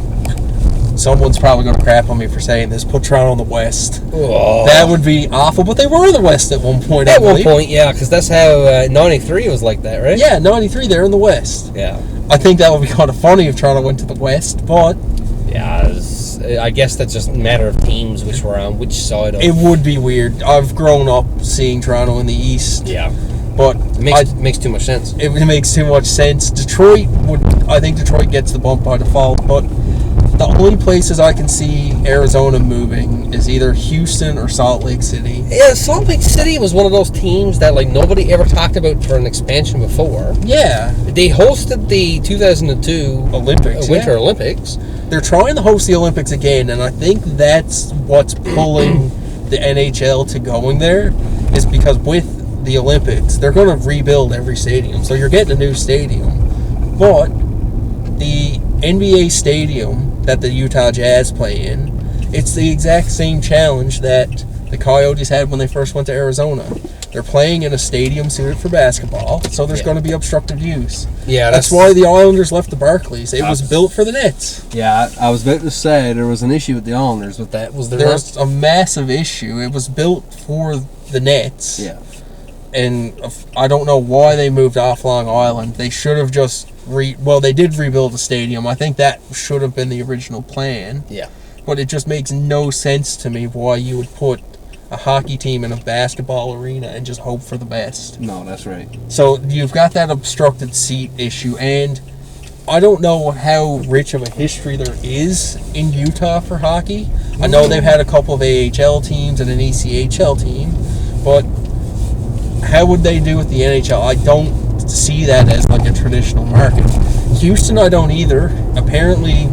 Someone's probably going to crap on me for saying this. Put Toronto in the West. Oh. That would be awful, but they were in the West at one point, At one point, yeah, because that's how 93 was like that, right? Yeah, 93, they're in the West. Yeah. I think that would be kind of funny if Toronto went to the West, but... Yeah, I guess that's just a matter of teams which were on which side of It would be weird. I've grown up seeing Toronto in the East. Yeah. But it makes too much sense. It makes too much sense. I think Detroit gets the bump by default, but the only places I can see Arizona moving is either Houston or Salt Lake City. Yeah, Salt Lake City was one of those teams that like nobody ever talked about for an expansion before. Yeah. They hosted the 2002 Olympics, Winter Olympics. They're trying to host the Olympics again, and I think that's what's pulling the NHL to going there, is because with the Olympics, they're going to rebuild every stadium. So you're getting a new stadium. But the NBA stadium that the Utah Jazz play in, it's the exact same challenge that the Coyotes had when they first went to Arizona. They're playing in a stadium suited for basketball, so there's going to be obstructed use. Yeah, that's why the Islanders left the Barclays. It was built for the Nets. Yeah, I was about to say there was an issue with the Islanders with that. There's a massive issue. It was built for the Nets. Yeah. And I don't know why they moved off Long Island. They should have just they did rebuild the stadium. I think that should have been the original plan. Yeah. But it just makes no sense to me why you would put a hockey team in a basketball arena and just hope for the best. No, that's right. So you've got that obstructed seat issue, and I don't know how rich of a history there is in Utah for hockey. I know they've had a couple of AHL teams and an ECHL team, but how would they do with the NHL? I don't see that as like a traditional market. Houston, I don't either. Apparently,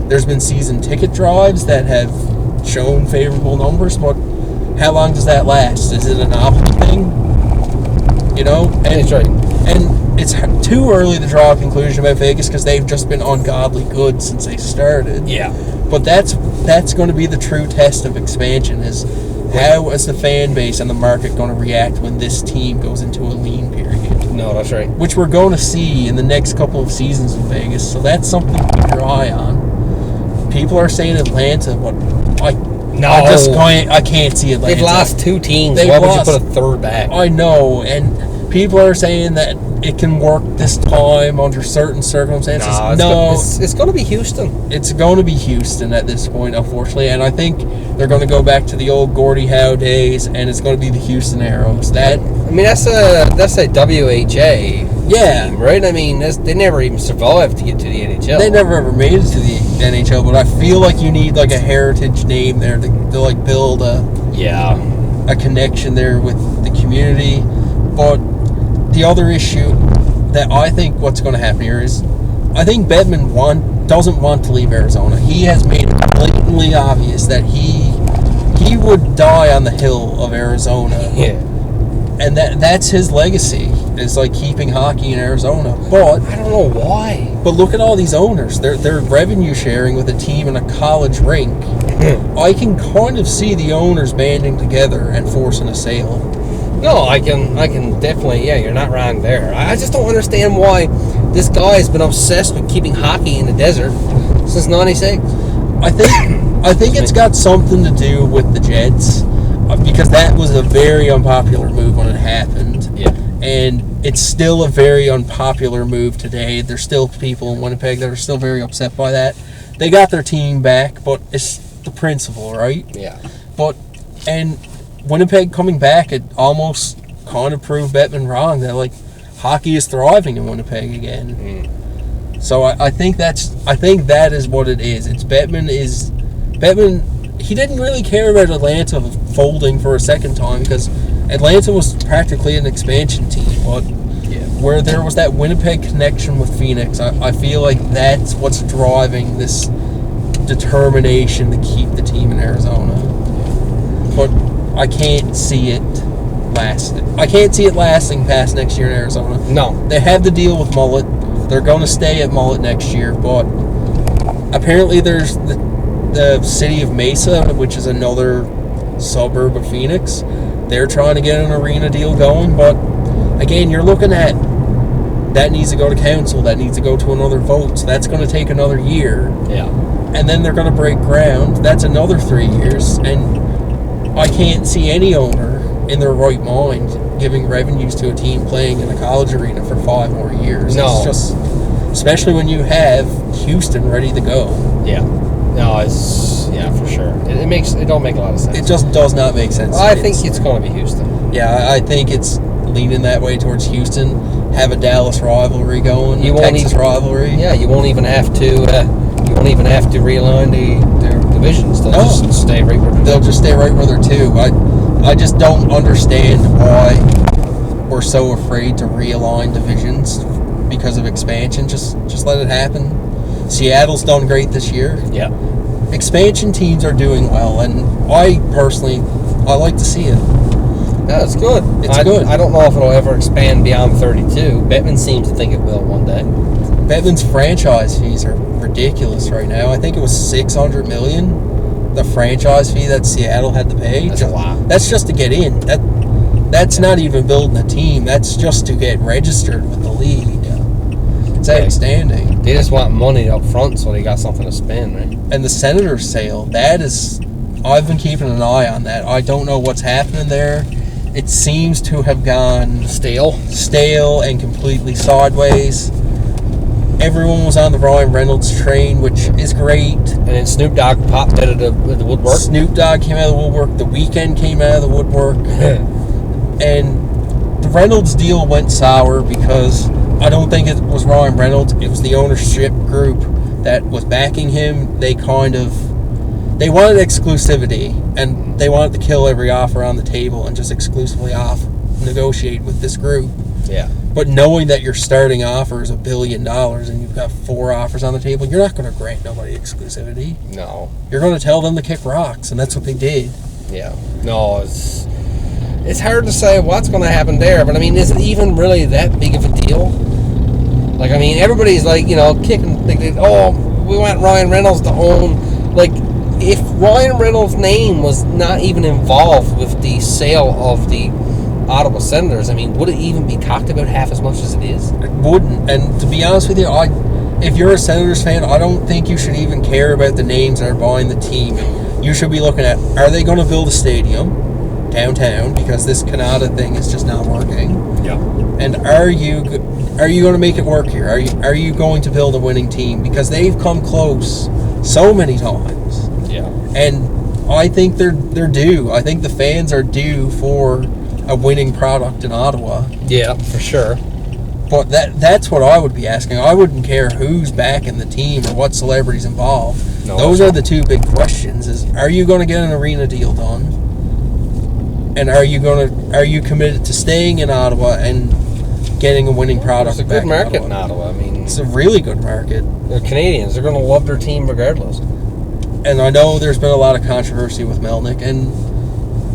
there's been season ticket drives that have shown favorable numbers, but how long does that last? Is it a novelty thing? You know? And, that's right. And it's too early to draw a conclusion about Vegas because they've just been ungodly good since they started. Yeah. But that's going to be the true test of expansion, is how is the fan base and the market going to react when this team goes into a lean period? No, that's right. Which we're going to see in the next couple of seasons in Vegas. So that's something to keep your eye on. People are saying Atlanta, but I can't see Atlanta. They've lost two teams. Why would you put a third back? I know, and people are saying that it can work this time under certain circumstances. It's going to be Houston. It's going to be Houston at this point, unfortunately, and I think they're going to go back to the old Gordie Howe days, and it's going to be the Houston Aeros. That's a WHA yeah, team, right? I mean, they never even survived to get to the NHL. They never ever made it to the NHL, but I feel like you need like a heritage name there to like build a connection there with the community. But the other issue that I think what's going to happen here is I think Bettman doesn't want to leave Arizona. He has made it blatantly obvious that he would die on the hill of Arizona. Yeah. And that's his legacy, is like keeping hockey in Arizona. But I don't know why. But look at all these owners. They're revenue sharing with a team in a college rink. I can kind of see the owners banding together and forcing a sale. No, I can definitely, you're not wrong there. I just don't understand why this guy has been obsessed with keeping hockey in the desert since '96. I think it's got something to do with the Jets, because that was a very unpopular move when it happened. Yeah. And it's still a very unpopular move today. There's still people in Winnipeg that are still very upset by that. They got their team back, but it's the principle, right? Yeah. And Winnipeg coming back, it almost kind of proved Bettman wrong that like hockey is thriving in Winnipeg again. So I think that is what it is. It's Bettman. He didn't really care about Atlanta folding for a second time because Atlanta was practically an expansion team. But where there was that Winnipeg connection with Phoenix, I feel like that's what's driving this determination to keep the team in Arizona. But I can't see it lasting. I can't see it lasting past next year in Arizona. No. They have the deal with Mullet. They're going to stay at Mullet next year, but apparently there's the city of Mesa, which is another suburb of Phoenix. They're trying to get an arena deal going, but again, you're looking at that needs to go to council, that needs to go to another vote, so that's going to take another year. Yeah. And then they're going to break ground. That's another 3 years, and I can't see any owner in their right mind giving revenues to a team playing in a college arena for 5 more years. No. It's just, especially when you have Houston ready to go. Yeah. No, it's sure. It don't make a lot of sense. It just does not make sense. I think it's going to be Houston. Yeah, I think it's leaning that way towards Houston. Have a Dallas rivalry going. Texas rivalry. Yeah, you won't even have to. You won't even have to realign their divisions. They'll just stay right where they'll just stay right where they're too. I just don't understand why we're so afraid to realign divisions because of expansion. Just let it happen. Seattle's done great this year. Yeah. Expansion teams are doing well, and I like to see it. Yeah, it's good. It's good. I don't know if it'll ever expand beyond 32. Bettman seems to think it will one day. Bettman's franchise fees are ridiculous right now. I think it was $600 million, the franchise fee that Seattle had to pay. That's a lot. That's just to get in. That's not even building a team. That's just to get registered with the league. It's outstanding. They just want money up front so they got something to spend, right? And the Senators sale, I've been keeping an eye on that. I don't know what's happening there. It seems to have gone stale and completely sideways. Everyone was on the Ryan Reynolds train, which is great. And then Snoop Dogg popped out of the woodwork. Snoop Dogg came out of the woodwork. The Weeknd came out of the woodwork. And the Reynolds deal went sour because I don't think it was Ryan Reynolds. It was the ownership group that was backing him. They wanted exclusivity, and they wanted to kill every offer on the table and just exclusively negotiate with this group. Yeah. But knowing that your starting offer is $1 billion and you've got 4 offers on the table, you're not going to grant nobody exclusivity. No. You're going to tell them to kick rocks, and that's what they did. Yeah. No, it's hard to say what's going to happen there, but I mean, is it even really that big of a deal? Like, I mean, everybody's like, kicking, we want Ryan Reynolds to own. Like, if Ryan Reynolds' name was not even involved with the sale of the Ottawa Senators, I mean, would it even be talked about half as much as it is? It wouldn't. And to be honest with you, if you're a Senators fan, I don't think you should even care about the names that are buying the team. You should be looking at, are they going to build a stadium downtown? Because this Canada thing is just not working. Yeah. And are you going to make it work here? Are you going to build a winning team? Because they've come close so many times. Yeah. And I think they're due. I think the fans are due for a winning product in Ottawa. Yeah, for sure. But that's what I would be asking. I wouldn't care who's backing the team or what celebrities involved. No, those are the two big questions: is are you going to get an arena deal done, and are you committed to staying in Ottawa and getting a winning product? It's a good market in Ottawa. I mean, it's a really good market. The Canadians, they're going to love their team regardless. And I know there's been a lot of controversy with Melnyk, and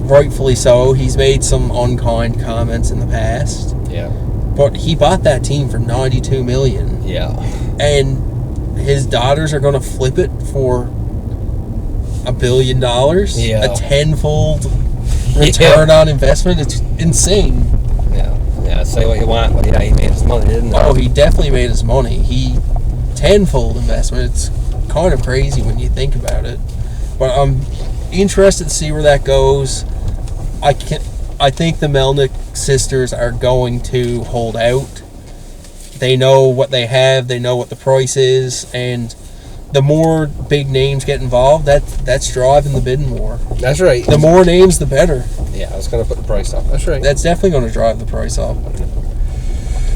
rightfully so. He's made some unkind comments in the past. Yeah. But he bought that team for $92 million. Yeah. And his daughters are going to flip it for $1 billion. Yeah. A tenfold return on investment. It's insane. Yeah. Say what you want, but yeah, he made his money, didn't he? Oh, he definitely made his money. Tenfold investment. It's kind of crazy when you think about it. But I'm interested to see where that goes. I think the Melnyk sisters are going to hold out. They know what they have. They know what the price is, and the more big names get involved, that's driving the bidding war. That's right. The more names, the better. Yeah, I was going to put the price up. That's right. That's definitely going to drive the price up.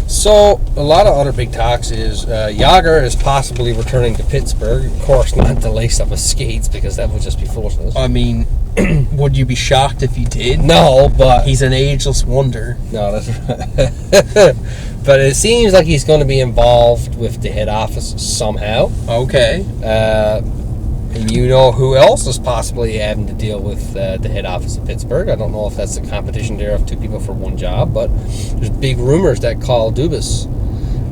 So, a lot of other big talks is Jágr is possibly returning to Pittsburgh. Of course, not to lace up his skates, because that would just be foolishness. I mean, would you be shocked if he did? No, but... He's an ageless wonder. No, that's right. But it seems like he's going to be involved with the head office somehow. Okay. And you know who else is possibly having to deal with the head office of Pittsburgh. I don't know if that's a competition there of 2 people for 1 job, but there's big rumors that Kyle Dubas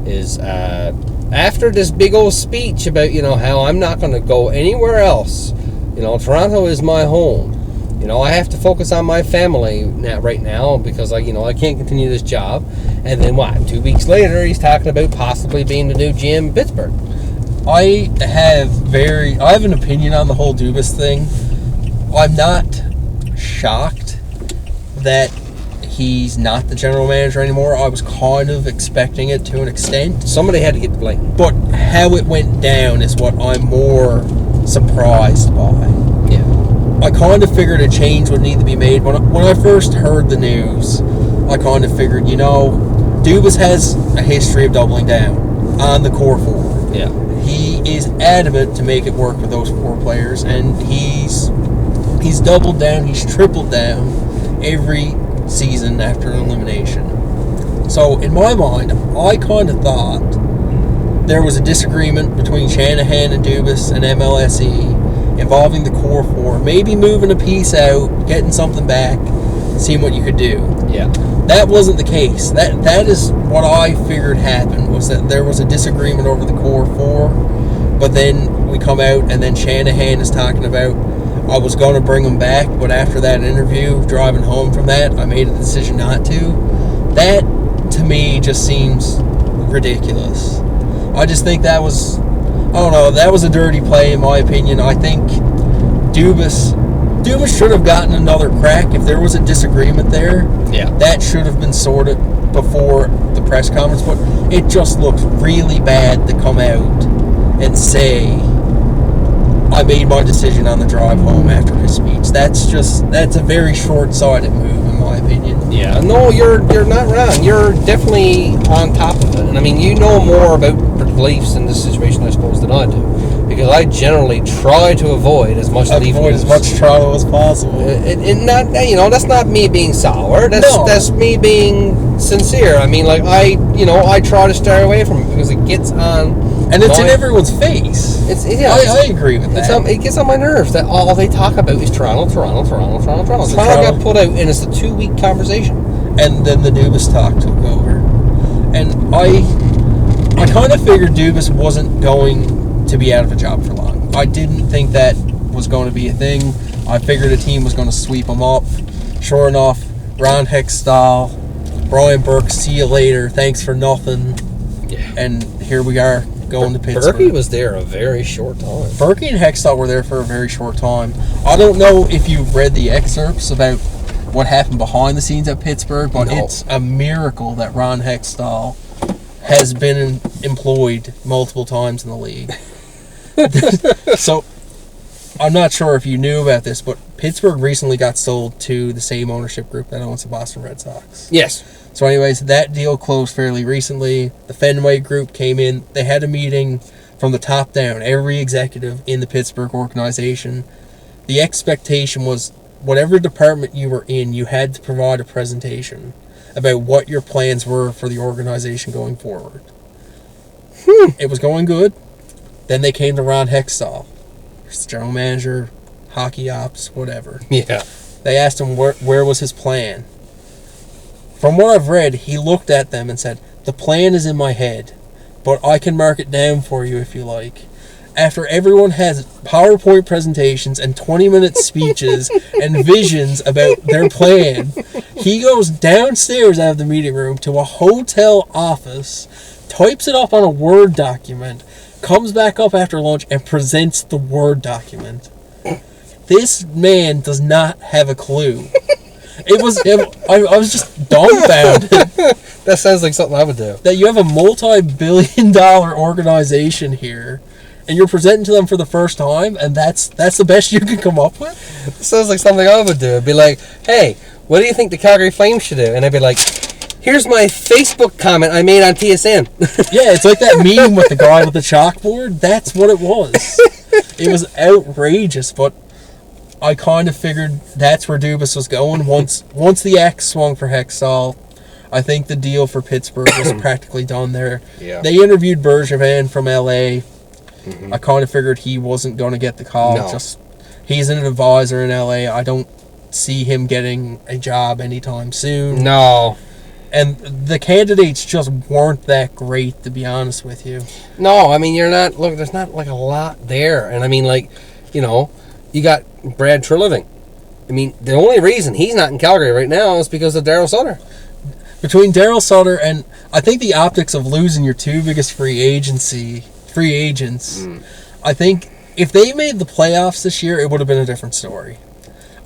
is, after this big old speech about, how I'm not going to go anywhere else. Toronto is my home. I have to focus on my family right now because I can't continue this job. And then 2 weeks later, he's talking about possibly being the new GM in Pittsburgh. I have an opinion on the whole Dubas thing. I'm not shocked that he's not the general manager anymore. I was kind of expecting it to an extent. Somebody had to get the blame. But how it went down is what I'm more surprised by. Yeah. kind of figured a change would need to be made. When I first heard the news, I kind of figured, Dubas has a history of doubling down on the core four. Yeah. He is adamant to make it work with those four players, and he's doubled down, he's tripled down every season after an elimination. So, in my mind, I kind of thought there was a disagreement between Shanahan and Dubas and MLSE involving the core four, maybe moving a piece out, getting something back, seeing what you could do. Yeah. That wasn't the case. That is what I figured happened, was that there was a disagreement over the core four, but then we come out and then Shanahan is talking about, I was going to bring him back, but after that interview, driving home from that, I made a decision not to. That, to me, just seems ridiculous. I just think that was, that was a dirty play in my opinion. I think Dubas should have gotten another crack if there was a disagreement there. Yeah. That should have been sorted before the press conference, but it just looks really bad to come out and say, I made my decision on the drive home after his speech. That's a very short-sighted move, in my opinion. Yeah, no, you're not wrong. You're definitely on top of it. And I mean, you know more about beliefs in this situation, I suppose, than I do. Because I generally try to avoid as much as much trouble as possible. Not, that's not me being sour. That's me being sincere. I mean, like, I try to stay away from it because it gets on. And it's in everyone's face. I agree with that. It gets on my nerves that all they talk about is Toronto. Toronto got put out, and it's a 2-week conversation. And then the Dubas talk took over. And I kind of figured Dubas wasn't going to be out of a job for long. I didn't think that was going to be a thing. I figured a team was going to sweep him up. Sure enough, Ron Hextall, Brian Burke, see you later, thanks for nothing. Yeah. And here we are going to Pittsburgh. Berkey was there a very short time. Berkey and Hextall were there for a very short time. I don't know if you've read the excerpts about what happened behind the scenes at Pittsburgh, but It's a miracle that Ron Hextall has been employed multiple times in the league. So, I'm not sure if you knew about this, but Pittsburgh recently got sold to the same ownership group that owns the Boston Red Sox. Yes. So anyways, that deal closed fairly recently. The Fenway group came in. They had a meeting from the top down, every executive in the Pittsburgh organization. The expectation was whatever department you were in, you had to provide a presentation about what your plans were for the organization going forward. It was going good. Then they came to Ron Hextall, general manager, hockey ops, whatever. Yeah. They asked him where was his plan. From what I've read, he looked at them and said, the plan is in my head, but I can mark it down for you if you like. After everyone has PowerPoint presentations and 20-minute speeches and visions about their plan, he goes downstairs out of the meeting room to a hotel office, types it up on a Word document, comes back up after lunch and presents the Word document. This man does not have a clue. I was just dumbfounded. That sounds like something I would do. That you have a multi-billion-dollar organization here, and you're presenting to them for the first time, and that's the best you can come up with? It sounds like something I would do. It'd be like, hey, what do you think the Calgary Flames should do? And I'd be like, here's my Facebook comment I made on TSN. Yeah, it's like that meme with the guy with the chalkboard. That's what it was. It was outrageous, but I kind of figured that's where Dubas was going. Once the axe swung for Hextall, I think the deal for Pittsburgh was practically done there. Yeah. They interviewed Bergevin from LA. Mm-hmm. I kind of figured he wasn't going to get the call. No. He's an advisor in LA. I don't see him getting a job anytime soon. No. And the candidates just weren't that great, to be honest with you. No, I mean, there's not like a lot there. And I mean, like, you got Brad Treliving. I mean, the only reason he's not in Calgary right now is because of Daryl Sutter. Between Daryl Sutter and I think the optics of losing your two biggest free agents, I think if they made the playoffs this year, it would have been a different story.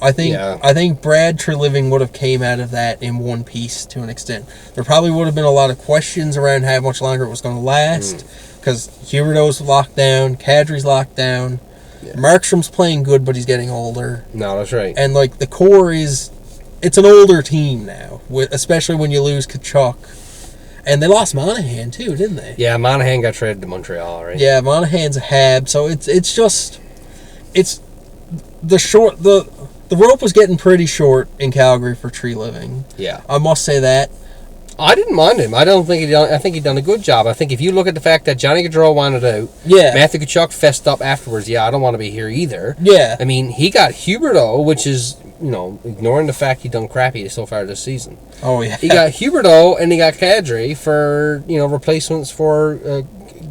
I think Brad Treliving would have came out of that in one piece to an extent. There probably would have been a lot of questions around how much longer it was going to last because Huberdeau's locked down, Kadri's locked down. Yeah. Markstrom's playing good, but he's getting older. No, that's right. And, like, the core it's an older team now, especially when you lose C.H.O.W. And they lost Monahan, too, didn't they? Yeah, Monahan got traded to Montreal, right? Yeah, Monahan's a hab, so it's the rope was getting pretty short in Calgary for Tree Living. Yeah. I must say that. I didn't mind him. I think he'd done a good job. I think if you look at the fact that Johnny Gaudreau wanted out, Yeah. Matthew Tkachuk fessed up afterwards. Yeah, I don't want to be here either. Yeah. I mean, he got Huberdeau, which is, ignoring the fact he done crappy so far this season. Oh, yeah. He got Huberdeau and he got Kadri for, replacements for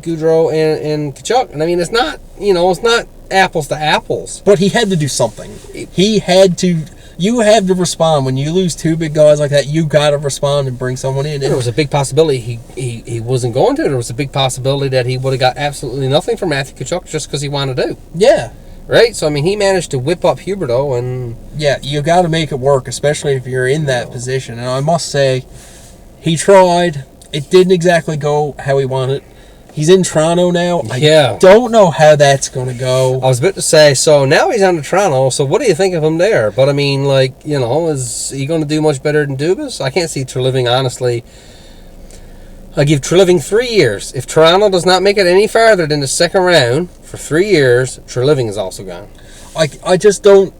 Gaudreau and Tkachuk. And I mean, it's not apples to apples. But he had to do something. You have to respond. When you lose two big guys like that, you got to respond and bring someone in. There was a big possibility he wasn't going to. There was a big possibility that he would have got absolutely nothing from Matthew Tkachuk just because he wanted to. Yeah. Right? So, I mean, he managed to whip up Huberdeau and... Yeah, you got to make it work, especially if you're in that position. And I must say, he tried. It didn't exactly go how he wanted. He's in Toronto now. Yeah. I don't know how that's going to go. I was about to say, so now he's on to Toronto, so what do you think of him there? But, I mean, is he going to do much better than Dubas? I can't see Treliving, honestly. I give Treliving 3 years. If Toronto does not make it any farther than the second round for 3 years, Treliving is also gone. I just don't...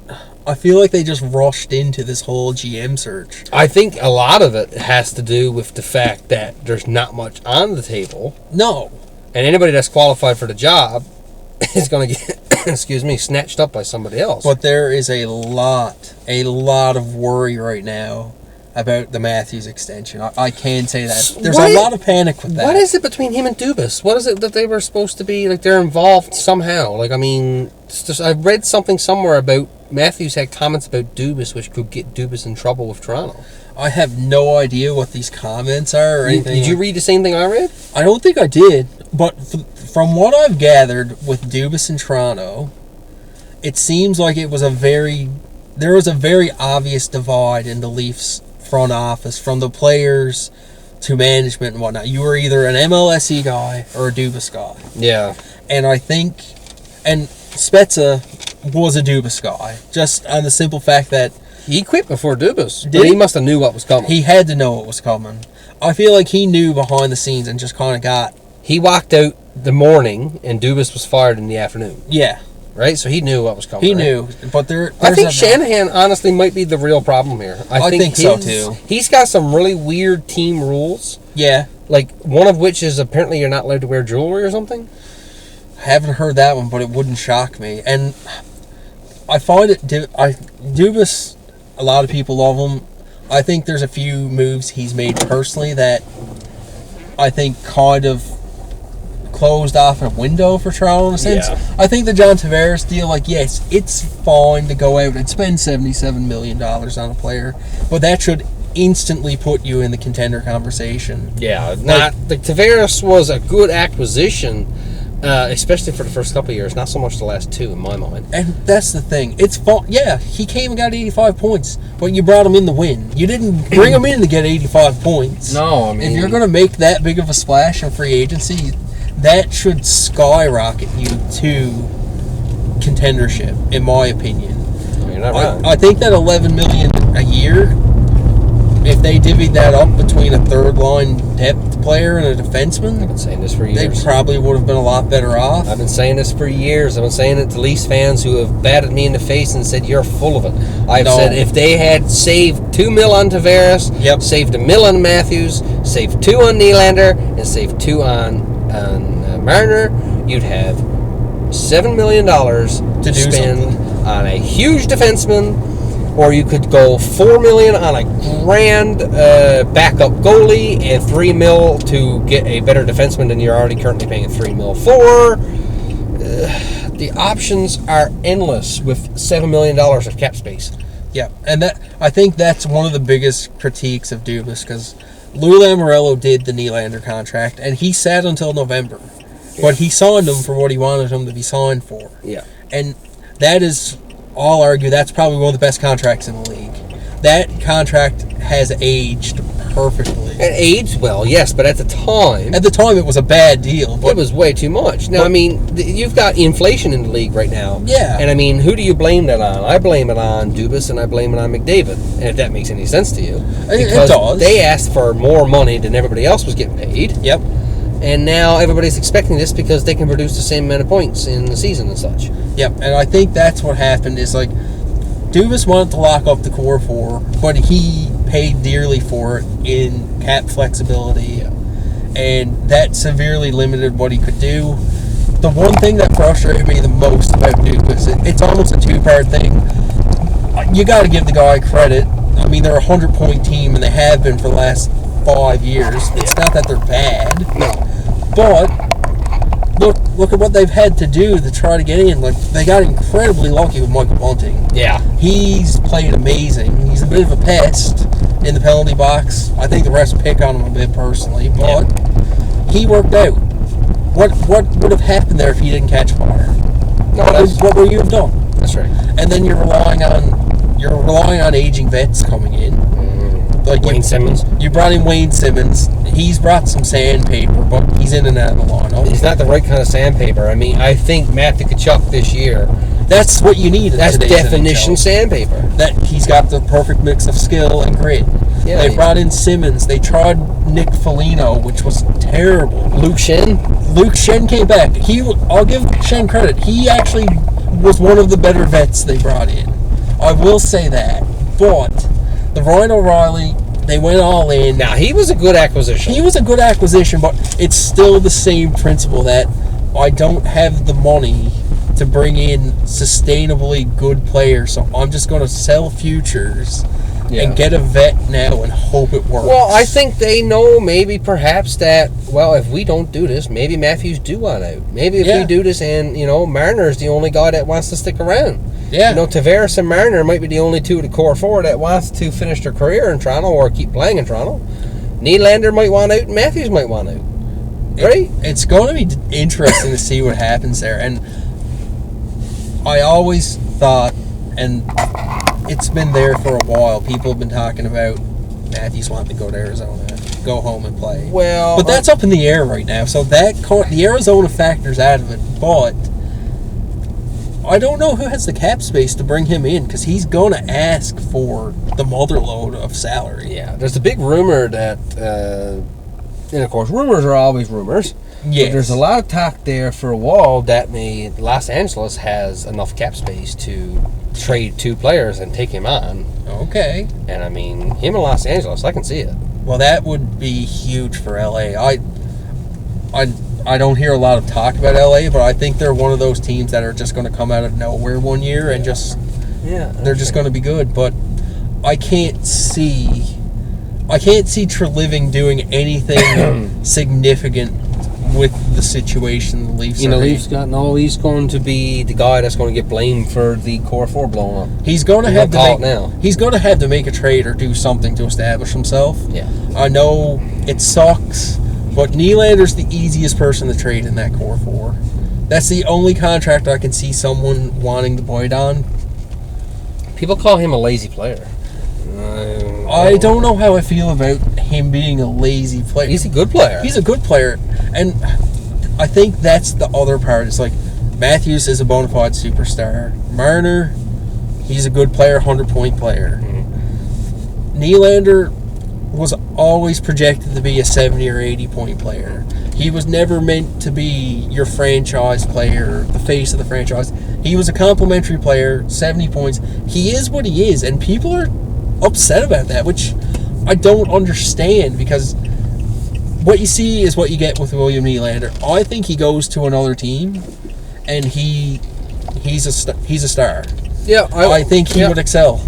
I feel like they just rushed into this whole GM search. I think a lot of it has to do with the fact that there's not much on the table. No. And anybody that's qualified for the job is going to get, snatched up by somebody else. But there is a lot of worry right now about the Matthews extension. I can say that. There's a lot of panic with that. What is it between him and Dubas? What is it that they were supposed to be, they're involved somehow? I read something somewhere about Matthews had comments about Dubas, which could get Dubas in trouble with Toronto. I have no idea what these comments are or anything. Did you read the same thing I read? I don't think I did, but from what I've gathered with Dubas in Toronto, it seems like there was a very obvious divide in the Leafs front office, from the players to management and whatnot. You were either an MLSE guy or a Dubas guy. Yeah. And I think, and Spezza was a Dubas guy, just on the simple fact that he quit before Dubas. Did he must have knew what was coming. He had to know what was coming. I feel like he knew behind the scenes and just kind of got... He walked out the morning and Dubas was fired in the afternoon. Yeah. Right? So he knew what was coming. He knew. But I think Shanahan honestly might be the real problem here. I think so too. He's got some really weird team rules. Yeah. Like, one of which is apparently you're not allowed to wear jewelry or something. I haven't heard that one, but it wouldn't shock me. And I find it... Dubas, a lot of people love him. I think there's a few moves he's made personally that I think kind of closed off a window for Toronto in a sense. Yeah. I think the John Tavares deal, yes, it's fine to go out and spend $77 million on a player, but that should instantly put you in the contender conversation. Yeah, Tavares was a good acquisition, especially for the first couple of years, not so much the last two in my mind. And that's the thing. It's fun. Yeah, he came and got 85 points, but you brought him in to win. You didn't bring him in to get 85 points. No, I mean... If you're going to make that big of a splash in free agency, that should skyrocket you to contendership, in my opinion. You're not wrong. I think that $11 million a year, if they divvied that up between a third-line depth player and a defenseman, I've been saying this for years. they probably would have been a lot better off. I've been saying this for years. I've been saying it to Leafs fans who have batted me in the face and said, you're full of it. I've said if they had saved $2 million on Tavares, saved $1 million on Matthews, saved $2 million on Nylander, and saved $2 million on Marner, you'd have $7 million to spend on a huge defenseman. Or you could go $4 million on a grand backup goalie and $3 million to get a better defenseman than you're already currently paying $3 million for. The options are endless with $7 million of cap space. Yeah, and I think that's one of the biggest critiques of Dubas, because Lou Lamoriello did the Nylander contract, and he sat until November. Yeah. But he signed him for what he wanted him to be signed for. Yeah. And that is... I'll argue that's probably one of the best contracts in the league. That contract has aged perfectly. It aged well, yes, but at the time, It was a bad deal. But it was way too much. Now, I mean, you've got inflation in the league right now. Yeah. And I mean, who do you blame that on? I blame it on Dubas and I blame it on McDavid. And if that makes any sense to you. It does. They asked for more money than everybody else was getting paid. Yep. And now everybody's expecting this because they can produce the same amount of points in the season and such. Yep. And I think that's what happened is like Dubas wanted to lock up the core four, but he paid dearly for it in cap flexibility. And that severely limited what he could do. The one thing that frustrated me the most about Dubas, it's almost a two-part thing. You got to give the guy credit. I mean, they're a 100-point team, and they have been for the last 5 years. It's not that they're bad. No. But look at what they've had to do to try to get in. Like, they got incredibly lucky with Michael Bunting. Yeah. He's played amazing. He's a bit of a pest in the penalty box. I think the refs pick on him a bit personally, but he worked out. What would have happened there if he didn't catch fire? No, What would you have done? That's right. And then you're relying on aging vets coming in. Like Wayne Simmons. You brought in Wayne Simmons. He's brought some sandpaper, but he's in and out of the lineup. He's not the right kind of sandpaper. I mean, I think Matthew Tkachuk this year, That's what you need. that's definition NHL. sandpaper. That he's got the perfect mix of skill and grit. Yeah, They brought in Simmons. They tried Nick Foligno, which was terrible. Luke Shen. Luke Shen came back. I'll give Shen credit. He actually was one of the better vets they brought in. I will say that. But the Ryan O'Reilly, they went all in. Now, he was a good acquisition. He was a good acquisition, but it's still the same principle that I don't have the money to bring in sustainably good players, so I'm just going to sell futures and get a vet now and hope it works. Well, I think they know maybe perhaps that, well, if we don't do this, maybe Matthews do want out. Maybe if we do this and, Marner's the only guy that wants to stick around. Yeah. Tavares and Marner might be the only two of the core four that wants to finish their career in Toronto or keep playing in Toronto. Nylander might want out and Matthews might want out. Right? It's going to be interesting to see what happens there. And I always thought, and it's been there for a while, people have been talking about Matthews wanting to go to Arizona, go home and play. Well, but that's up in the air right now, so the Arizona factor's out of it. But I don't know who has the cap space to bring him in, because he's going to ask for the motherload of salary. Yeah, there's a big rumor that, and of course, rumors are always rumors. Yes. But there's a lot of talk there for a while that Los Angeles has enough cap space to trade two players and take him on. Okay. And I mean, him in Los Angeles, I can see it. Well, that would be huge for LA. I don't hear a lot of talk about LA, but I think they're one of those teams that are just going to come out of nowhere one year and they're just going to be good. But I can't see Treliving doing anything significant with the situation the Leafs are in. He's going to be the guy that's going to get blamed for the core four blowing up. He's going to have He's going to have to make a trade or do something to establish himself. Yeah. I know it sucks, but Nylander's the easiest person to trade in that core four. That's the only contract I can see someone wanting to bite on. People call him a lazy player. I don't know how I feel about him being a lazy player. He's a good player. He's a good player. And I think that's the other part. It's like Matthews is a bona fide superstar. Marner, he's a good player, 100-point player. Mm-hmm. Nylander was always projected to be a 70 or 80-point player. He was never meant to be your franchise player, the face of the franchise. He was a complimentary player, 70 points. He is what he is, and people are upset about that, which I don't understand, because what you see is what you get with William Nylander. I think he goes to another team, and he's a star. Yeah, I think he would excel.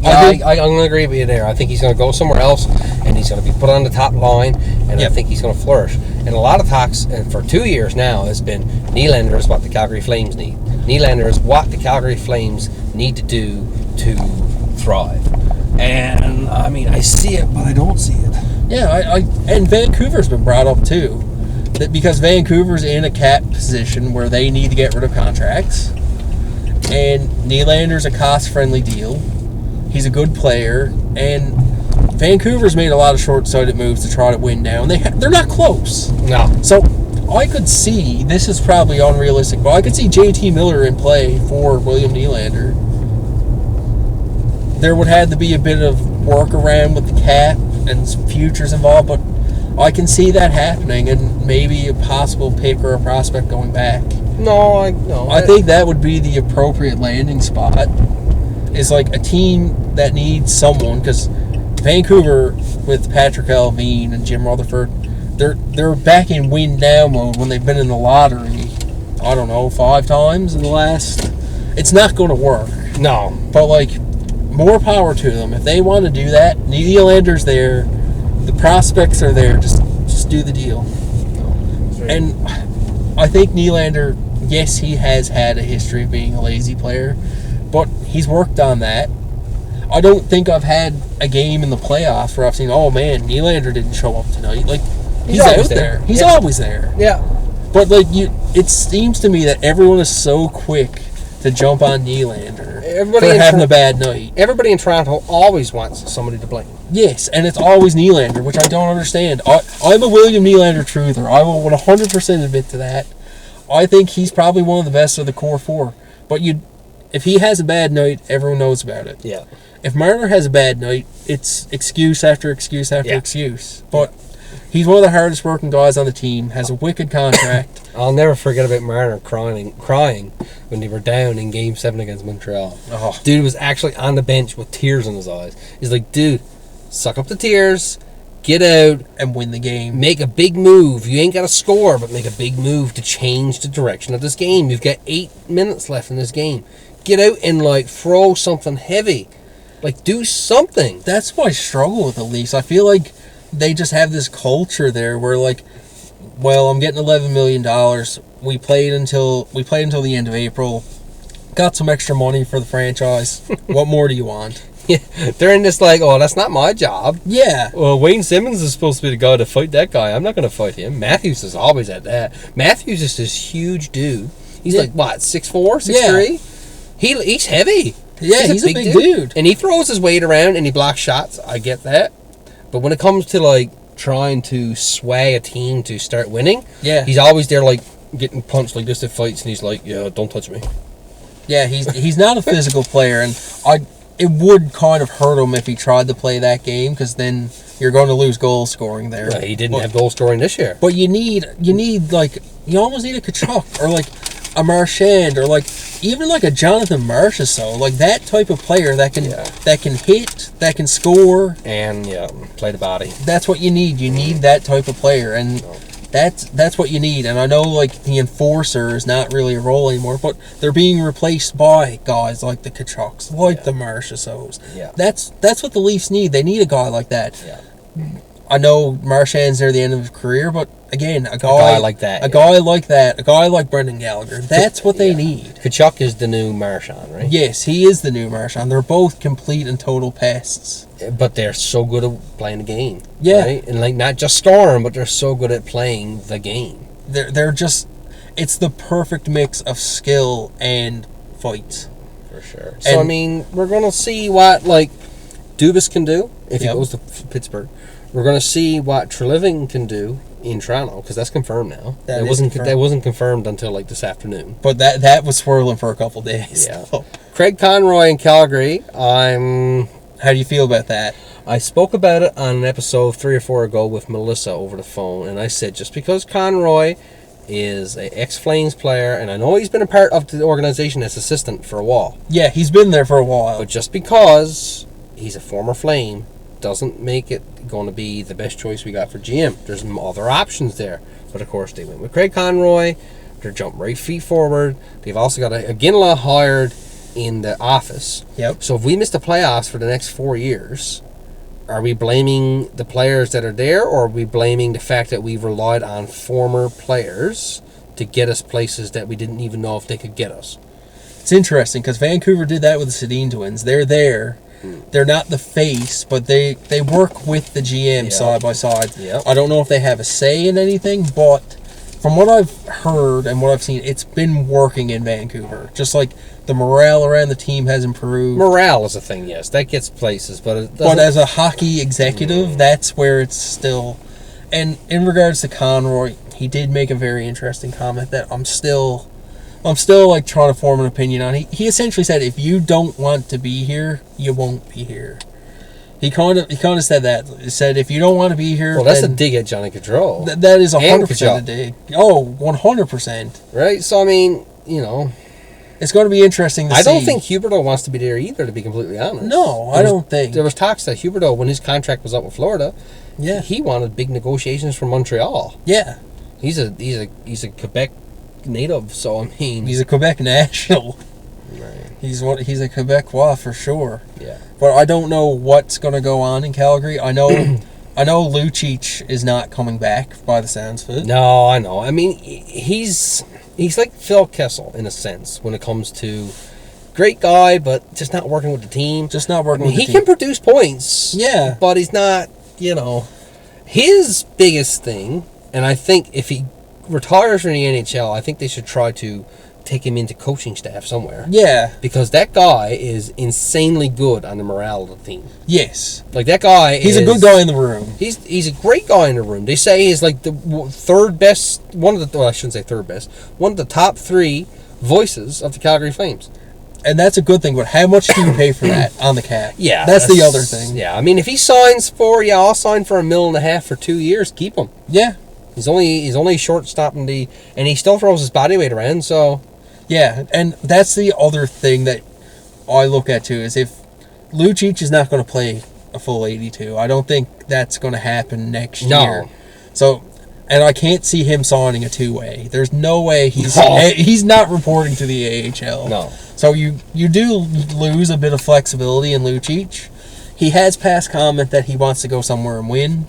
I'm going to agree with you there. I think he's going to go somewhere else, and he's going to be put on the top line, and I think he's going to flourish. And a lot of talks, and for 2 years now, has been Nylander is what the Calgary Flames need. Nylander is what the Calgary Flames need to do to thrive. And, I mean, I see it, but I don't see it. Yeah, and Vancouver's been brought up, too. Because Vancouver's in a cap position where they need to get rid of contracts. And Nylander's a cost-friendly deal. He's a good player, and Vancouver's made a lot of short-sighted moves to try to win down. They're not close. No. So I could see, this is probably unrealistic, but I could see JT Miller in play for William Nylander. There would have to be a bit of workaround with the cap and some futures involved, but I can see that happening and maybe a possible pick or a prospect going back. No. I think that would be the appropriate landing spot. Is like a team that needs someone, because Vancouver with Patrick Allvin and Jim Rutherford, they're back in win now mode when they've been in the lottery. I don't know, 5 times in the last. It's not going to work. No. But like, more power to them if they want to do that. Nylander's there, the prospects are there. Just do the deal. And I think Nylander, yes, he has had a history of being a lazy player, but he's worked on that. I don't think I've had a game in the playoffs where I've seen, oh man, Nylander didn't show up tonight. Like, he's out there. He's always there. Yeah. But like, it seems to me that everyone is so quick to jump on Nylander for having a bad night. Everybody in Toronto always wants somebody to blame. Yes, and it's always Nylander, which I don't understand. I'm a William Nylander truther. I will 100% admit to that. I think he's probably one of the best of the core 4. But if he has a bad night, everyone knows about it. Yeah. If Marner has a bad night, it's excuse after excuse after excuse. But he's one of the hardest working guys on the team, has a wicked contract. I'll never forget about Marner crying when they were down in Game 7 against Montreal. Oh. Dude was actually on the bench with tears in his eyes. He's like, dude, suck up the tears, get out, and win the game. Make a big move. You ain't got to score, but make a big move to change the direction of this game. You've got 8 minutes left in this game. Get out and, like, throw something heavy. Like, do something. That's why I struggle with the Leafs. I feel like they just have this culture there where, like, well, I'm getting $11 million. We played until the end of April. Got some extra money for the franchise. What more do you want? Yeah, they're in this like, oh, that's not my job. Yeah. Well, Wayne Simmons is supposed to be the guy to fight that guy. I'm not going to fight him. Matthews is always at that. Matthews is this huge dude. He's like, what, 6'4", 6'3"? He's heavy. Yeah, he's a big dude. And he throws his weight around and he blocks shots. I get that. But when it comes to, like, trying to sway a team to start winning, he's always there, like, getting punched like this at fights, and he's like, yeah, don't touch me. Yeah, he's not a physical player, and it would kind of hurt him if he tried to play that game, because then you're going to lose goal scoring there. Well, he didn't have goal scoring this year. But you almost need a Tkachuk, or like a Marchand, or like even like a Jonathan Marchessault, like that type of player that can hit, that can score, and play the body. That's what you need. You need that type of player, and that's what you need. And I know, like, the enforcer is not really a role anymore, but they're being replaced by guys like the Tkachuks, like the Marchessaults. Yeah. That's what the Leafs need. They need a guy like that. Yeah. I know Marchand's near the end of his career, but again, a guy like that, a guy like Brendan Gallagher. That's what they need. Tkachuk is the new Marchand, right? Yes, he is the new Marchand. They're both complete and total pests. But they're so good at playing the game. Yeah. Right? And, like, not just scoring, but they're so good at playing the game. They're just, it's the perfect mix of skill and fight. For sure. So, I mean, we're going to see what, like, Dubas can do if he goes to Pittsburgh. We're going to see what Treliving can do in Toronto, because that's confirmed now. That wasn't confirmed until, like, this afternoon. But that was swirling for a couple days. Yeah. Craig Conroy in Calgary. How do you feel about that? I spoke about it on an episode 3 or 4 ago with Melissa over the phone, and I said, just because Conroy is an ex-Flames player, and I know he's been a part of the organization as assistant for a while. Yeah, he's been there for a while. But just because he's a former Flame doesn't make it going to be the best choice we got for GM. There's other options there. But, of course, they went with Craig Conroy. They're jumping right feet forward. They've also got a Ginla hired in the office. Yep. So if we miss the playoffs for the next 4 years, are we blaming the players that are there, or are we blaming the fact that we've relied on former players to get us places that we didn't even know if they could get us? It's interesting, because Vancouver did that with the Sedin twins. They're there. They're not the face, but they work with the GM side by side. Yep. I don't know if they have a say in anything, but from what I've heard and what I've seen, it's been working in Vancouver. Just like the morale around the team has improved. Morale is a thing, yes. That gets places, but it doesn't... But as a hockey executive, that's where it's still... And in regards to Conroy, he did make a very interesting comment that I'm still like trying to form an opinion on. He essentially said, if you don't want to be here, you won't be here. He kind of said that. He said, if you don't want to be here... Well, that's a dig at Johnny Gaudreau. That is 100% a dig. Oh, 100%. Right? So, I mean, you know... It's going to be interesting to see. I don't think Huberdeau wants to be there either, to be completely honest. No, I don't think. There was talks that Huberdeau, when his contract was up with Florida, yeah, he wanted big negotiations from Montreal. Yeah. He's a Quebec native, so, I mean... He's a Quebec national. Right. He's a Quebecois for sure. Yeah. But I don't know what's going to go on in Calgary. I know Lucic is not coming back by the sounds of it. No, I know. I mean, he's like Phil Kessel in a sense when it comes to great guy, but just not working with the team. Just not working with the team. He can produce points. Yeah. But he's not, his biggest thing, and I think if he retires from the NHL, I think they should try to take him into coaching staff somewhere. Yeah. Because that guy is insanely good on the morale of the team. Yes. Like, that guy He's a good guy in the room. He's a great guy in the room. They say he's like the third best, I shouldn't say third best, one of the top 3 voices of the Calgary Flames. And that's a good thing, but how much do you pay for that on the cap? Yeah. That's the other thing. Yeah, I mean, if he signs I'll sign for $1.5 million for 2 years, keep him. Yeah. He's only short-stopping and he still throws his body weight around, so... Yeah, and that's the other thing that I look at, too, is if Lucic is not going to play a full 82, I don't think that's going to happen next year. So, and I can't see him signing a 2-way. There's no way he's not reporting to the AHL. No. So you do lose a bit of flexibility in Lucic. He has passed comment that he wants to go somewhere and win.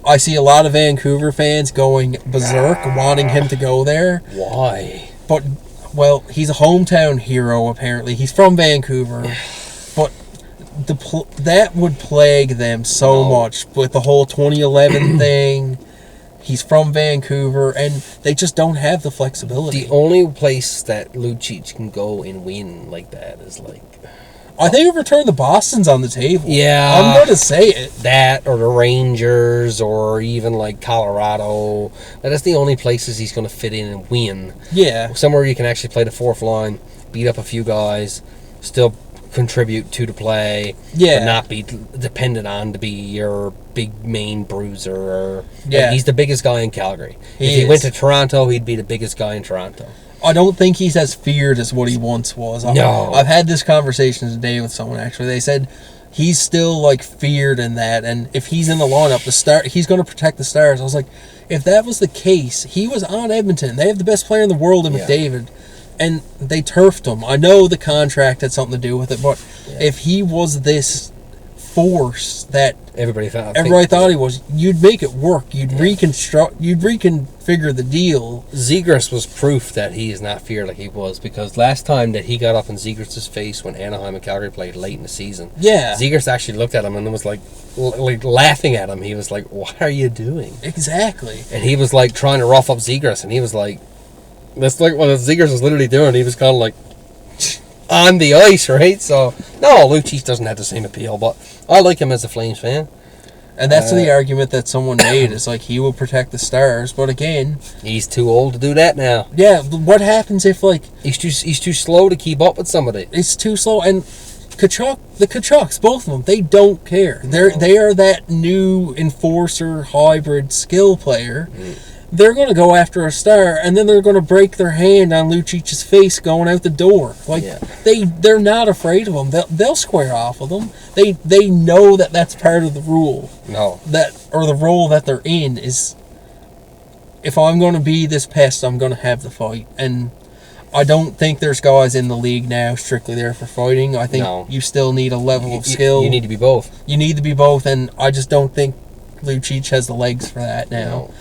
I see a lot of Vancouver fans going berserk, wanting him to go there. Why? But, well, he's a hometown hero, apparently. He's from Vancouver. But that would plague them so much with the whole 2011 thing. He's from Vancouver, and they just don't have the flexibility. The only place that Lucic can go and win like that is like... I think if Return the Boston's on the table. Yeah. I'm going to say it. That, or the Rangers, or even like Colorado. That's the only places he's going to fit in and win. Yeah. Somewhere you can actually play the fourth line, beat up a few guys, still contribute to the play, but not be dependent on to be your big main bruiser. Or, he's the biggest guy in Calgary. If he went to Toronto, he'd be the biggest guy in Toronto. I don't think he's as feared as what he once was. No. I've had this conversation today with someone, actually. They said he's still, like, feared in that, and if he's in the lineup, he's going to protect the Stars. I was like, if that was the case, he was on Edmonton. They have the best player in the world in McDavid, and they turfed him. I know the contract had something to do with it, but if he was this force that everybody thought he was, you'd make it work. You'd reconfigure the deal. Zegras was proof that he is not feared like he was, because last time that he got up in Zegras' face when Anaheim and Calgary played late in the season, Zegras actually looked at him and was like laughing at him. He was like, "What are you doing?" Exactly. And he was like trying to rough up Zegras, and he was like, that's like what Zegras was literally doing. He was kind of like on the ice, right? So no, Lucic doesn't have the same appeal, but I like him as a Flames fan. And that's the argument that someone made, is like, he will protect the Stars, but again, he's too old to do that now. Yeah, what happens if, like, he's too slow to keep up with somebody? It's too slow, and the Tkachuks, both of them, they don't care. They are that new enforcer hybrid skill player. They're going to go after a star, and then they're going to break their hand on Lucic's face going out the door. Like, they're not afraid of him. They'll square off with them. They know that that's part of the rule. No. Or the role that they're in is, if I'm going to be this pest, I'm going to have the fight. And I don't think there's guys in the league now strictly there for fighting. I think you still need a level of skill. You need to be both. You need to be both, and I just don't think Lucic has the legs for that now. No.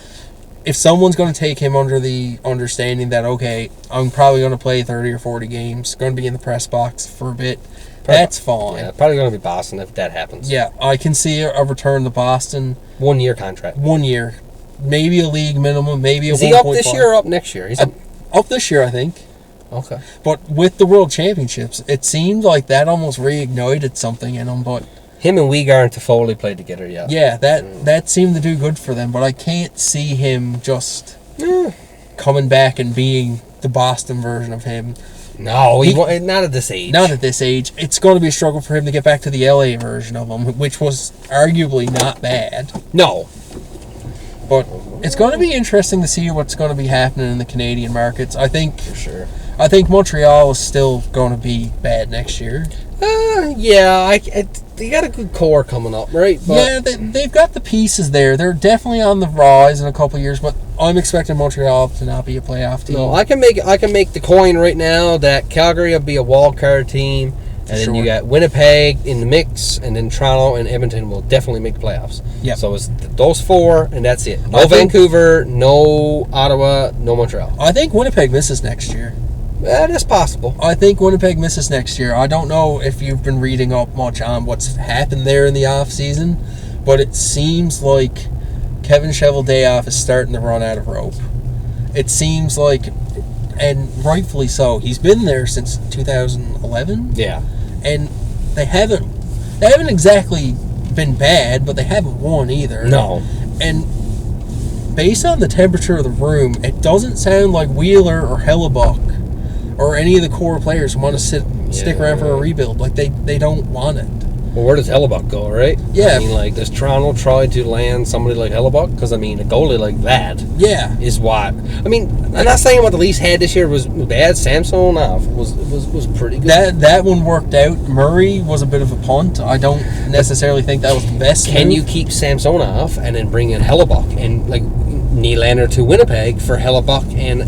If someone's going to take him under the understanding that, okay, I'm probably going to play 30 or 40 games, going to be in the press box for a bit, that's fine. Yeah, probably going to be Boston if that happens. Yeah, I can see a return to Boston. 1 year contract. 1 year. maybe a league minimum, maybe a Is he 1.5. up this year or up next year? He's Up this year, I think. Okay. But with the World Championships, it seemed like that almost reignited something in him. But Him and Uyghur and Toffoli played together, yeah. yeah, that seemed to do good for them. But I can't see him just coming back and being the Boston version of him. No, not at this age. Not at this age. It's going to be a struggle for him to get back to the LA version of him, which was arguably not bad. No. But it's going to be interesting to see what's going to be happening in the Canadian markets. I think For sure. I think Montreal is still going to be bad next year. Yeah, they got a good core coming up, right? But Yeah, they've got the pieces there. They're definitely on the rise in a couple of years, but I'm expecting Montreal to not be a playoff team. no, I can make the coin right now that Calgary will be a wild card team, and then you got Winnipeg in the mix, and then Toronto and Edmonton will definitely make the playoffs. Yep. So it's those four, and that's it. No I think- Vancouver, no Ottawa, no Montreal. I think Winnipeg misses next year. That's possible. I think Winnipeg misses next year. I don't know if you've been reading up much on what's happened there in the off season, but it seems like Kevin Cheveldayoff is starting to run out of rope. It seems like, and rightfully so, he's been there since 2011, Yeah. and they haven't exactly been bad, but they haven't won either. No. And based on the temperature of the room, it doesn't sound like Wheeler or Hellebuck or any of the core players want to stick around for a rebuild. Like, they don't want it. Well, where does Hellebuck go, right? Yeah. I mean, like, does Toronto try to land somebody like Hellebuck? Because, I mean, a goalie like that Yeah. is what... I mean, I'm not saying what the Leafs had this year was bad. Samsonov was pretty good. That one worked out. Murray was a bit of a punt. I don't necessarily think that was the best Can move. you keep Samsonov and then bring in Hellebuck and, like, Nylander to Winnipeg for Hellebuck and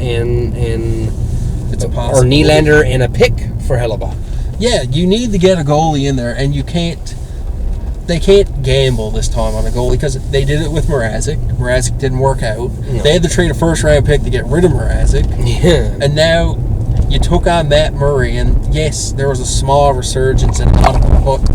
It's a or possibility. Nylander and a pick for Hellebuck? Yeah, you need to get a goalie in there, and they can't gamble this time on a goalie because they did it with Mrazek. Mrazek didn't work out. No. They had to trade a first-round pick to get rid of Mrazek. Yeah. And now you took on Matt Murray, and yes, there was a small resurgence in Ottawa, but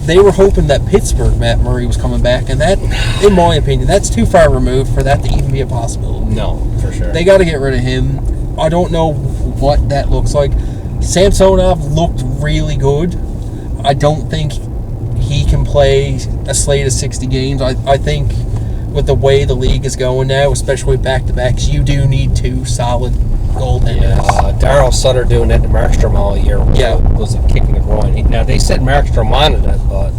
they were hoping that Pittsburgh Matt Murray was coming back, and that, in my opinion, that's too far removed for that to even be a possibility. No, for sure. They got to get rid of him. I don't know what that looks like. Samsonov looked really good. I don't think he can play a slate of 60 games. I think with the way the league is going now, especially back-to-backs, you do need two solid goaltenders. Yeah, Darryl Sutter doing that to Markstrom all year was a kick in the groin. Now, they said Markstrom wanted it, but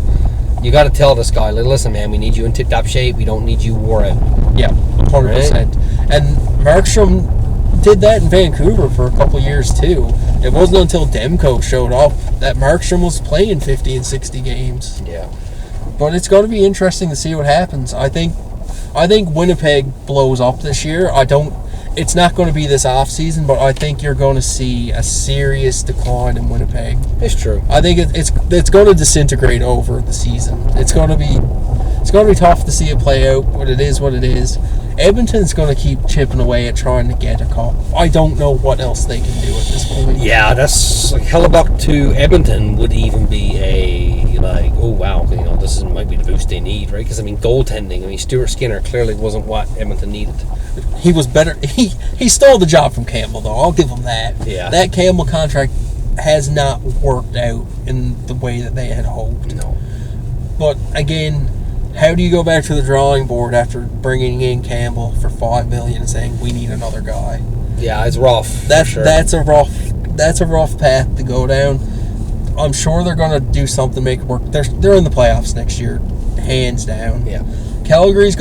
you got to tell this guy, like, listen, man, we need you in tip-top shape. We don't need you wore out. Yeah, 100%. Right? And Markstrom did that in Vancouver for a couple of years, too. It wasn't until Demko showed up that Markstrom was playing 50 and 60 games. Yeah. But it's going to be interesting to see what happens. I think Winnipeg blows up this year. It's not going to be this off season, but I think you're going to see a serious decline in Winnipeg. It's true. I think it's going to disintegrate over the season. It's going to be tough to see it play out, but it is what it is. Edmonton's going to keep chipping away at trying to get a cup. I don't know what else they can do at this point. Yeah, that's like Hellebuck to Edmonton would even be a, like, oh, wow, you know, this might be the boost they need, right? Because, I mean, goaltending, Stuart Skinner clearly wasn't what Edmonton needed. He was better. He stole the job from Campbell, though. I'll give him that. Yeah. That Campbell contract has not worked out in the way that they had hoped. No. But, again, how do you go back to the drawing board after bringing in Campbell for $5 million and saying we need another guy? Yeah, it's rough. That's for sure. that's a rough path to go down. I'm sure they're going to do something to make it work. They're in the playoffs next year, hands down. Yeah. Calgary,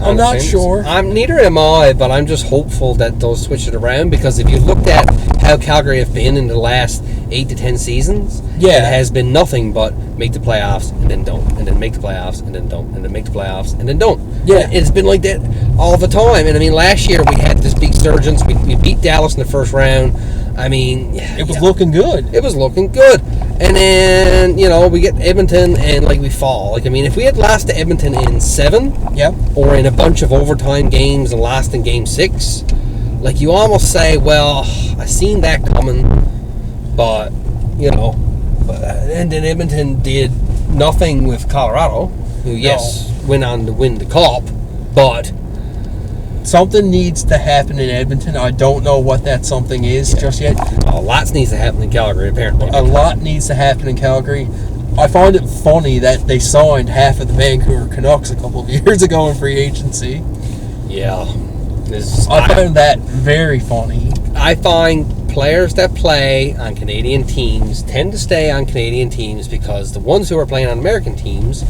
I'm not sure. Neither am I, but I'm just hopeful that they'll switch it around, because if you looked at how Calgary have been in the last 8 to 10 seasons, it has been nothing but make the playoffs and then don't, and then make the playoffs and then don't, and then make the playoffs and then don't. Yeah. It's been like that all the time. And I mean, last year we had this big surgence. We beat Dallas in the first round. I mean, it was looking good. It was looking good. And then, we get Edmonton and, we fall. I mean, if we had lost to Edmonton in 7, or in a bunch of overtime games and lost in game 6, you almost say, well, I seen that coming, but, and then Edmonton did nothing with Colorado, who, yes, went on to win the Cup, but something needs to happen in Edmonton. I don't know what that something is just yet. lots needs to happen in Calgary, apparently. A lot needs to happen in Calgary. I find it funny that they signed half of the Vancouver Canucks a couple of years ago in free agency. Yeah. I found that very funny. I find players that play on Canadian teams tend to stay on Canadian teams because the ones who are playing on American teams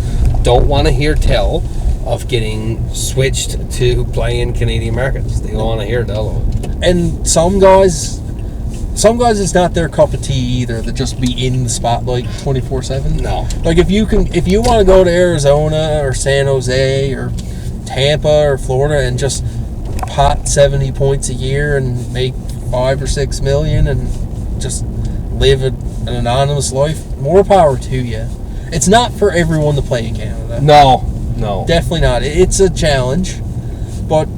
don't want to hear tell of getting switched to playing Canadian markets. They don't want to hear tell of it. And some guys it's not their cup of tea either to just be in the spotlight 24/7. No. Like if you want to go to Arizona or San Jose or Tampa or Florida and just pot 70 points a year and make 5 or 6 million and just live an anonymous life, more power to you. It's not for everyone to play in Canada. No. Definitely not. It's a challenge, but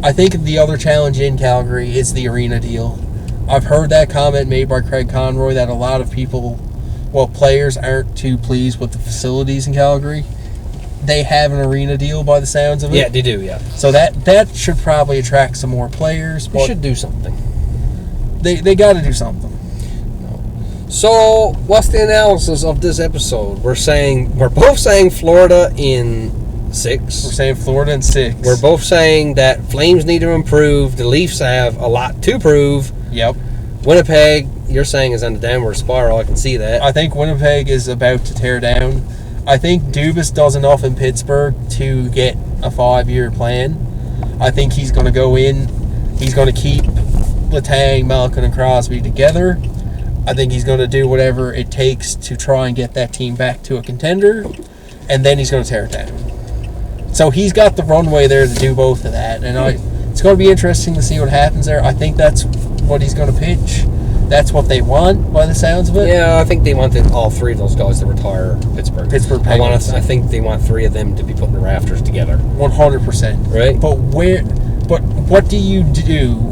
I think the other challenge in Calgary is the arena deal. I've heard that comment made by Craig Conroy that a lot of players aren't too pleased with the facilities in Calgary. They have an arena deal by the sounds of it. Yeah, they do, yeah. So that should probably attract some more players. They should do something. They got to do something. So, what's the analysis of this episode? We're both saying Florida in 6. We're saying Florida in 6. We're both saying that Flames need to improve. The Leafs have a lot to prove. Yep. Winnipeg, you're saying, is on the downward spiral. I can see that. I think Winnipeg is about to tear down. I think Dubas does enough in Pittsburgh to get a 5-year plan. I think he's going to go in. He's going to keep Letang, Malkin, and Crosby together. I think he's going to do whatever it takes to try and get that team back to a contender. And then he's going to tear it down. So he's got the runway there to do both of that. And it's going to be interesting to see what happens there. I think that's what he's going to pitch. That's what they want, by the sounds of it. Yeah, I think they wanted all 3 of those guys to retire Pittsburgh. Penguins. I think they want 3 of them to be putting the rafters together. 100%. Right. But what do you do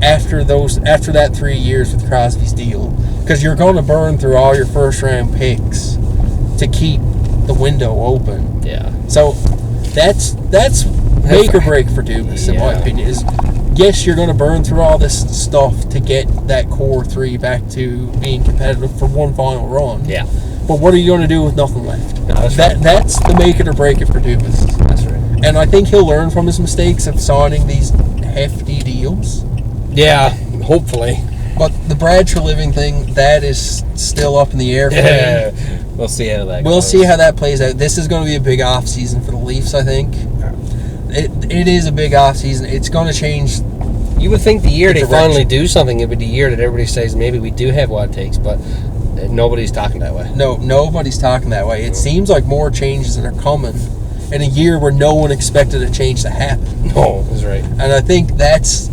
after that 3 years with Crosby's deal? Because you're going to burn through all your first-round picks to keep the window open. Yeah. So that's make or break for Dubas, in my opinion. Is yes, you're going to burn through all this stuff to get that core 3 back to being competitive for one final run. Yeah. But what are you going to do with nothing left? No, that's That's the make it or break it for Dubas. That's right. And I think he'll learn from his mistakes of signing these hefty deals. Yeah, hopefully. But the Brad Treliving thing, that is still up in the air for me. We'll see how that goes. We'll see how that plays out. This is going to be a big off season for the Leafs, I think. It is a big off season. It's going to change. You would think the year they direction. finally do something, it would be the year that everybody says maybe we do have what it takes, but nobody's talking that way. No, nobody's talking that way. It seems like more changes that are coming in a year where no one expected a change to happen. No, that's right. And I think that's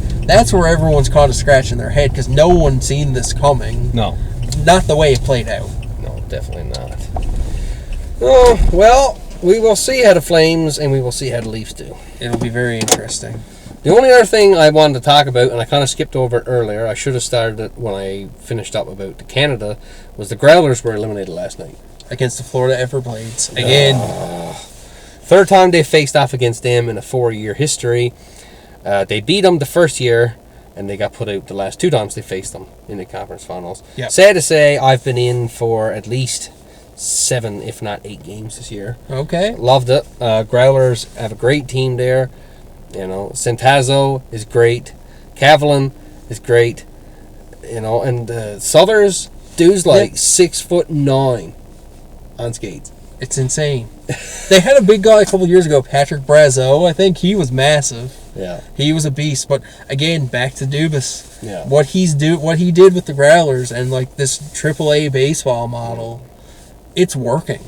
where everyone's kind of scratching their head because no one seen this coming. No. Not the way it played out. No, definitely not. Oh, well, we will see how the Flames and we will see how the Leafs do. It'll be very interesting. The only other thing I wanted to talk about, and I kind of skipped over it earlier, I should have started it when I finished up about the Canada, was the Growlers were eliminated last night. Against the Florida Everblades. Again. Third time they faced off against them in a 4-year history. They beat them the first year, and they got put out the last 2 times they faced them in the conference finals. Yep. Sad to say, I've been in for at least 7, if not 8 games this year. Okay. Loved it. Growlers have a great team there. You know, Centazzo is great. Cavalin is great. You know, and Southers, dude's like 6'9" on skates. It's insane. They had a big guy a couple years ago, Patrick Brazeau. I think he was massive. Yeah. He was a beast. But again, back to Dubas. Yeah. What he did with the Growlers and like this AAA baseball model, it's working.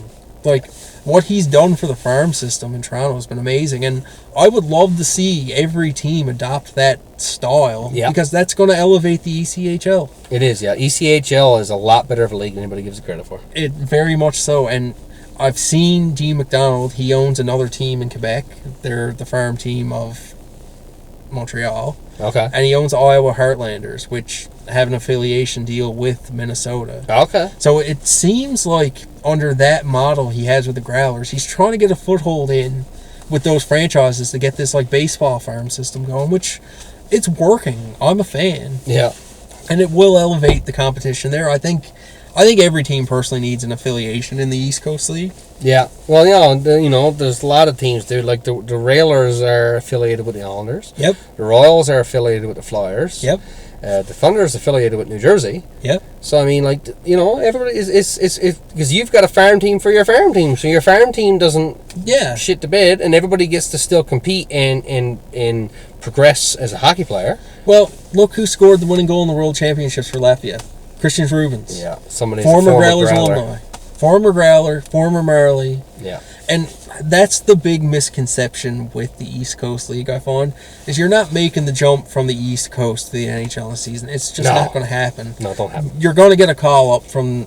Like what he's done for the farm system in Toronto has been amazing, and I would love to see every team adopt that style because that's going to elevate the ECHL. It is, yeah. ECHL is a lot better of a league than anybody gives it credit for. It very much so, and I've seen Dean McDonald. He owns another team in Quebec. They're the farm team of Montreal. Okay. And he owns Iowa Heartlanders, which have an affiliation deal with Minnesota. Okay. So it seems like under that model he has with the Growlers, he's trying to get a foothold in with those franchises to get this like baseball farm system going, which it's working. I'm a fan. Yeah. And it will elevate the competition there. I think every team personally needs an affiliation in the East Coast League. Yeah. Well, there's a lot of teams there. Like the Railers are affiliated with the Islanders. Yep. The Royals are affiliated with the Flyers. Yep. The Thunder is affiliated with New Jersey. Yep. So I mean, like, everybody is because you've got a farm team for your farm team, so your farm team doesn't shit the bed, and everybody gets to still compete and progress as a hockey player. Well, look who scored the winning goal in the World Championships for Latvia. Christian Rubens. Yeah, somebody's former Growlers alumni. Former Growler, former Marley. Yeah. And that's the big misconception with the East Coast League, I find, is you're not making the jump from the East Coast to the NHL this season. It's just not going to happen. No, it don't happen. You're going to get a call up from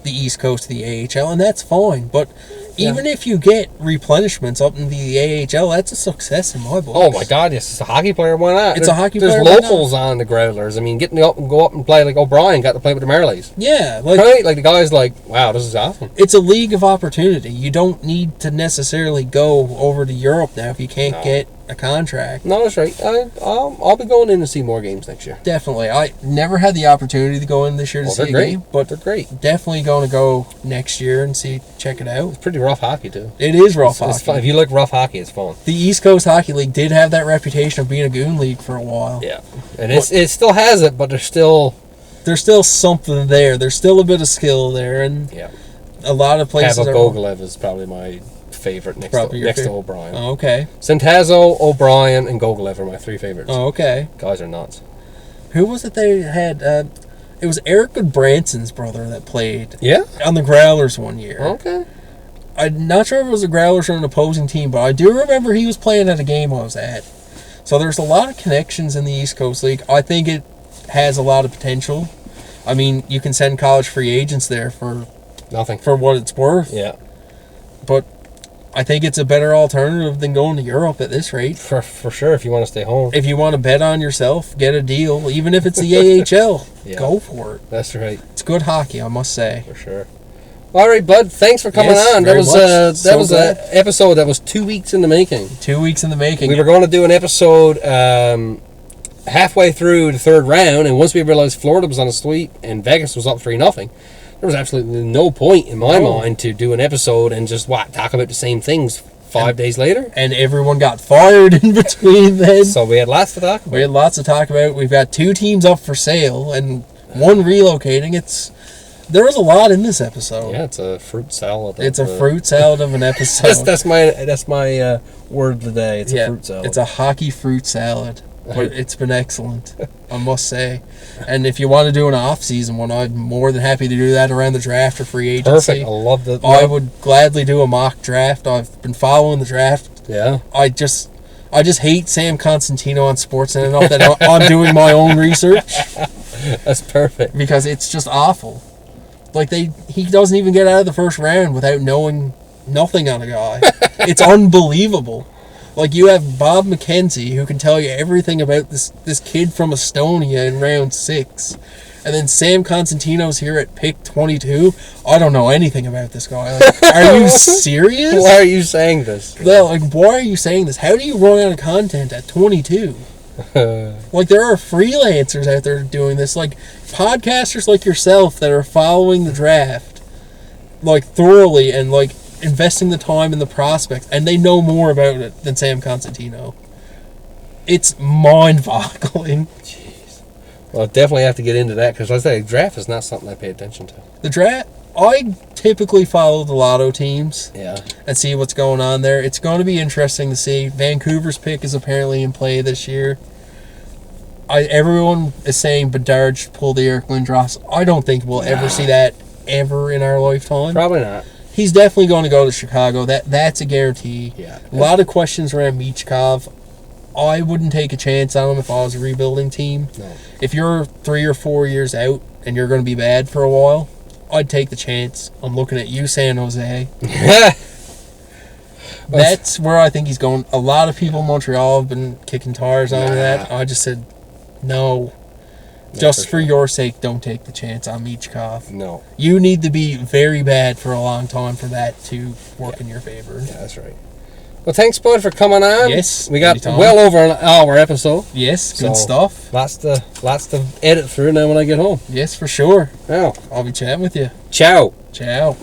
the East Coast to the AHL, and that's fine. But even if you get replenishments up in the AHL, that's a success in my book. Oh my God, yes, it's a hockey player. Why not? It's a hockey player. There's locals on the Growlers. I mean, getting up and go up and play like O'Brien got to play with the Marlies. Yeah, right. Like the guy's like, wow, this is awesome. It's a league of opportunity. You don't need to necessarily go over to Europe now if you can't get a contract. No, that's right. I'll be going in to see more games next year. Definitely. I never had the opportunity to go in this year to see a game, but they're great. Definitely going to go next year and check it out. It's pretty rough hockey too. It is rough hockey. It's fun. If you like rough hockey, it's fun. The East Coast Hockey League did have that reputation of being a goon league for a while. Yeah, and it still has it, but there's still something there. There's still a bit of skill there, and a lot of places. Pavel Gogolev is probably my favorite next to O'Brien. Oh, okay. Centazzo, O'Brien, and Gogolev are my three favorites. Oh, okay. Guys are nuts. Who was it they had? It was Eric Goodbranson's brother that played. Yeah. On the Growlers one year. Okay. I'm not sure if it was the Growlers or an opposing team, but I do remember he was playing at a game I was at. So there's a lot of connections in the East Coast League. I think it has a lot of potential. I mean, you can send college free agents there for nothing, for what it's worth. Yeah. But I think it's a better alternative than going to Europe at this rate. For sure, if you want to stay home. If you want to bet on yourself, get a deal. Even if it's the AHL, go for it. That's right. It's good hockey, I must say. For sure. All right, bud. Thanks for coming on. That was an episode that was 2 weeks in the making. 2 weeks in the making. We were going to do an episode halfway through the third round, and once we realized Florida was on a sweep and Vegas was up 3-0, there was absolutely no point in my mind to do an episode and just talk about the same things 5 days later. And everyone got fired in between then. So we had lots to talk about. We had lots to talk about. We've got 2 teams up for sale and one relocating. There was a lot in this episode. Yeah, it's a fruit salad. It's a fruit salad of an episode. that's my word of the day. It's a fruit salad. It's a hockey fruit salad. But it's been excellent, I must say. And if you want to do an off-season one, I'm more than happy to do that around the draft or free agency. Perfect. I love that. I would gladly do a mock draft. I've been following the draft. Yeah. I just hate Sam Constantino on Sportsnet enough that I'm doing my own research. That's perfect. Because it's just awful. Like he doesn't even get out of the first round without knowing nothing on a guy. It's unbelievable. Like, you have Bob McKenzie, who can tell you everything about this kid from Estonia in round 6. And then Sam Constantino's here at pick 22. I don't know anything about this guy. Like, are you serious? Why are you saying this? Well, like, why are you saying this? How do you run out of content at 22? Like, there are freelancers out there doing this. Like, podcasters like yourself that are following the draft, like, thoroughly and, like, investing the time in the prospects, and they know more about it than Sam Constantino. It's mind-boggling. Jeez. Well, I definitely have to get into that, because I say draft is not something I pay attention to. The draft, I typically follow the lotto teams. Yeah. And see what's going on there. It's going to be interesting to see. Vancouver's pick is apparently in play this year. Everyone is saying Bedard should pull the Eric Lindros. I don't think we'll ever see that ever in our lifetime. Probably not. He's definitely going to go to Chicago. That's a guarantee. Yeah. A lot of questions around C.H.O.W. I wouldn't take a chance on him if I was a rebuilding team. No. If you're 3 or 4 years out and you're going to be bad for a while, I'd take the chance. I'm looking at you, San Jose. That's where I think he's going. A lot of people in Montreal have been kicking tires on that. I just said, no. Just for your sake, don't take the chance on Michkov. No. You need to be very bad for a long time for that to work in your favor. Yeah, that's right. Well, thanks, bud, for coming on. Yes. We got anytime. well over an hour episode. Yes, So, good stuff. Lots to edit through now when I get home. Yes, for sure. Well, I'll be chatting with you. ciao. Ciao.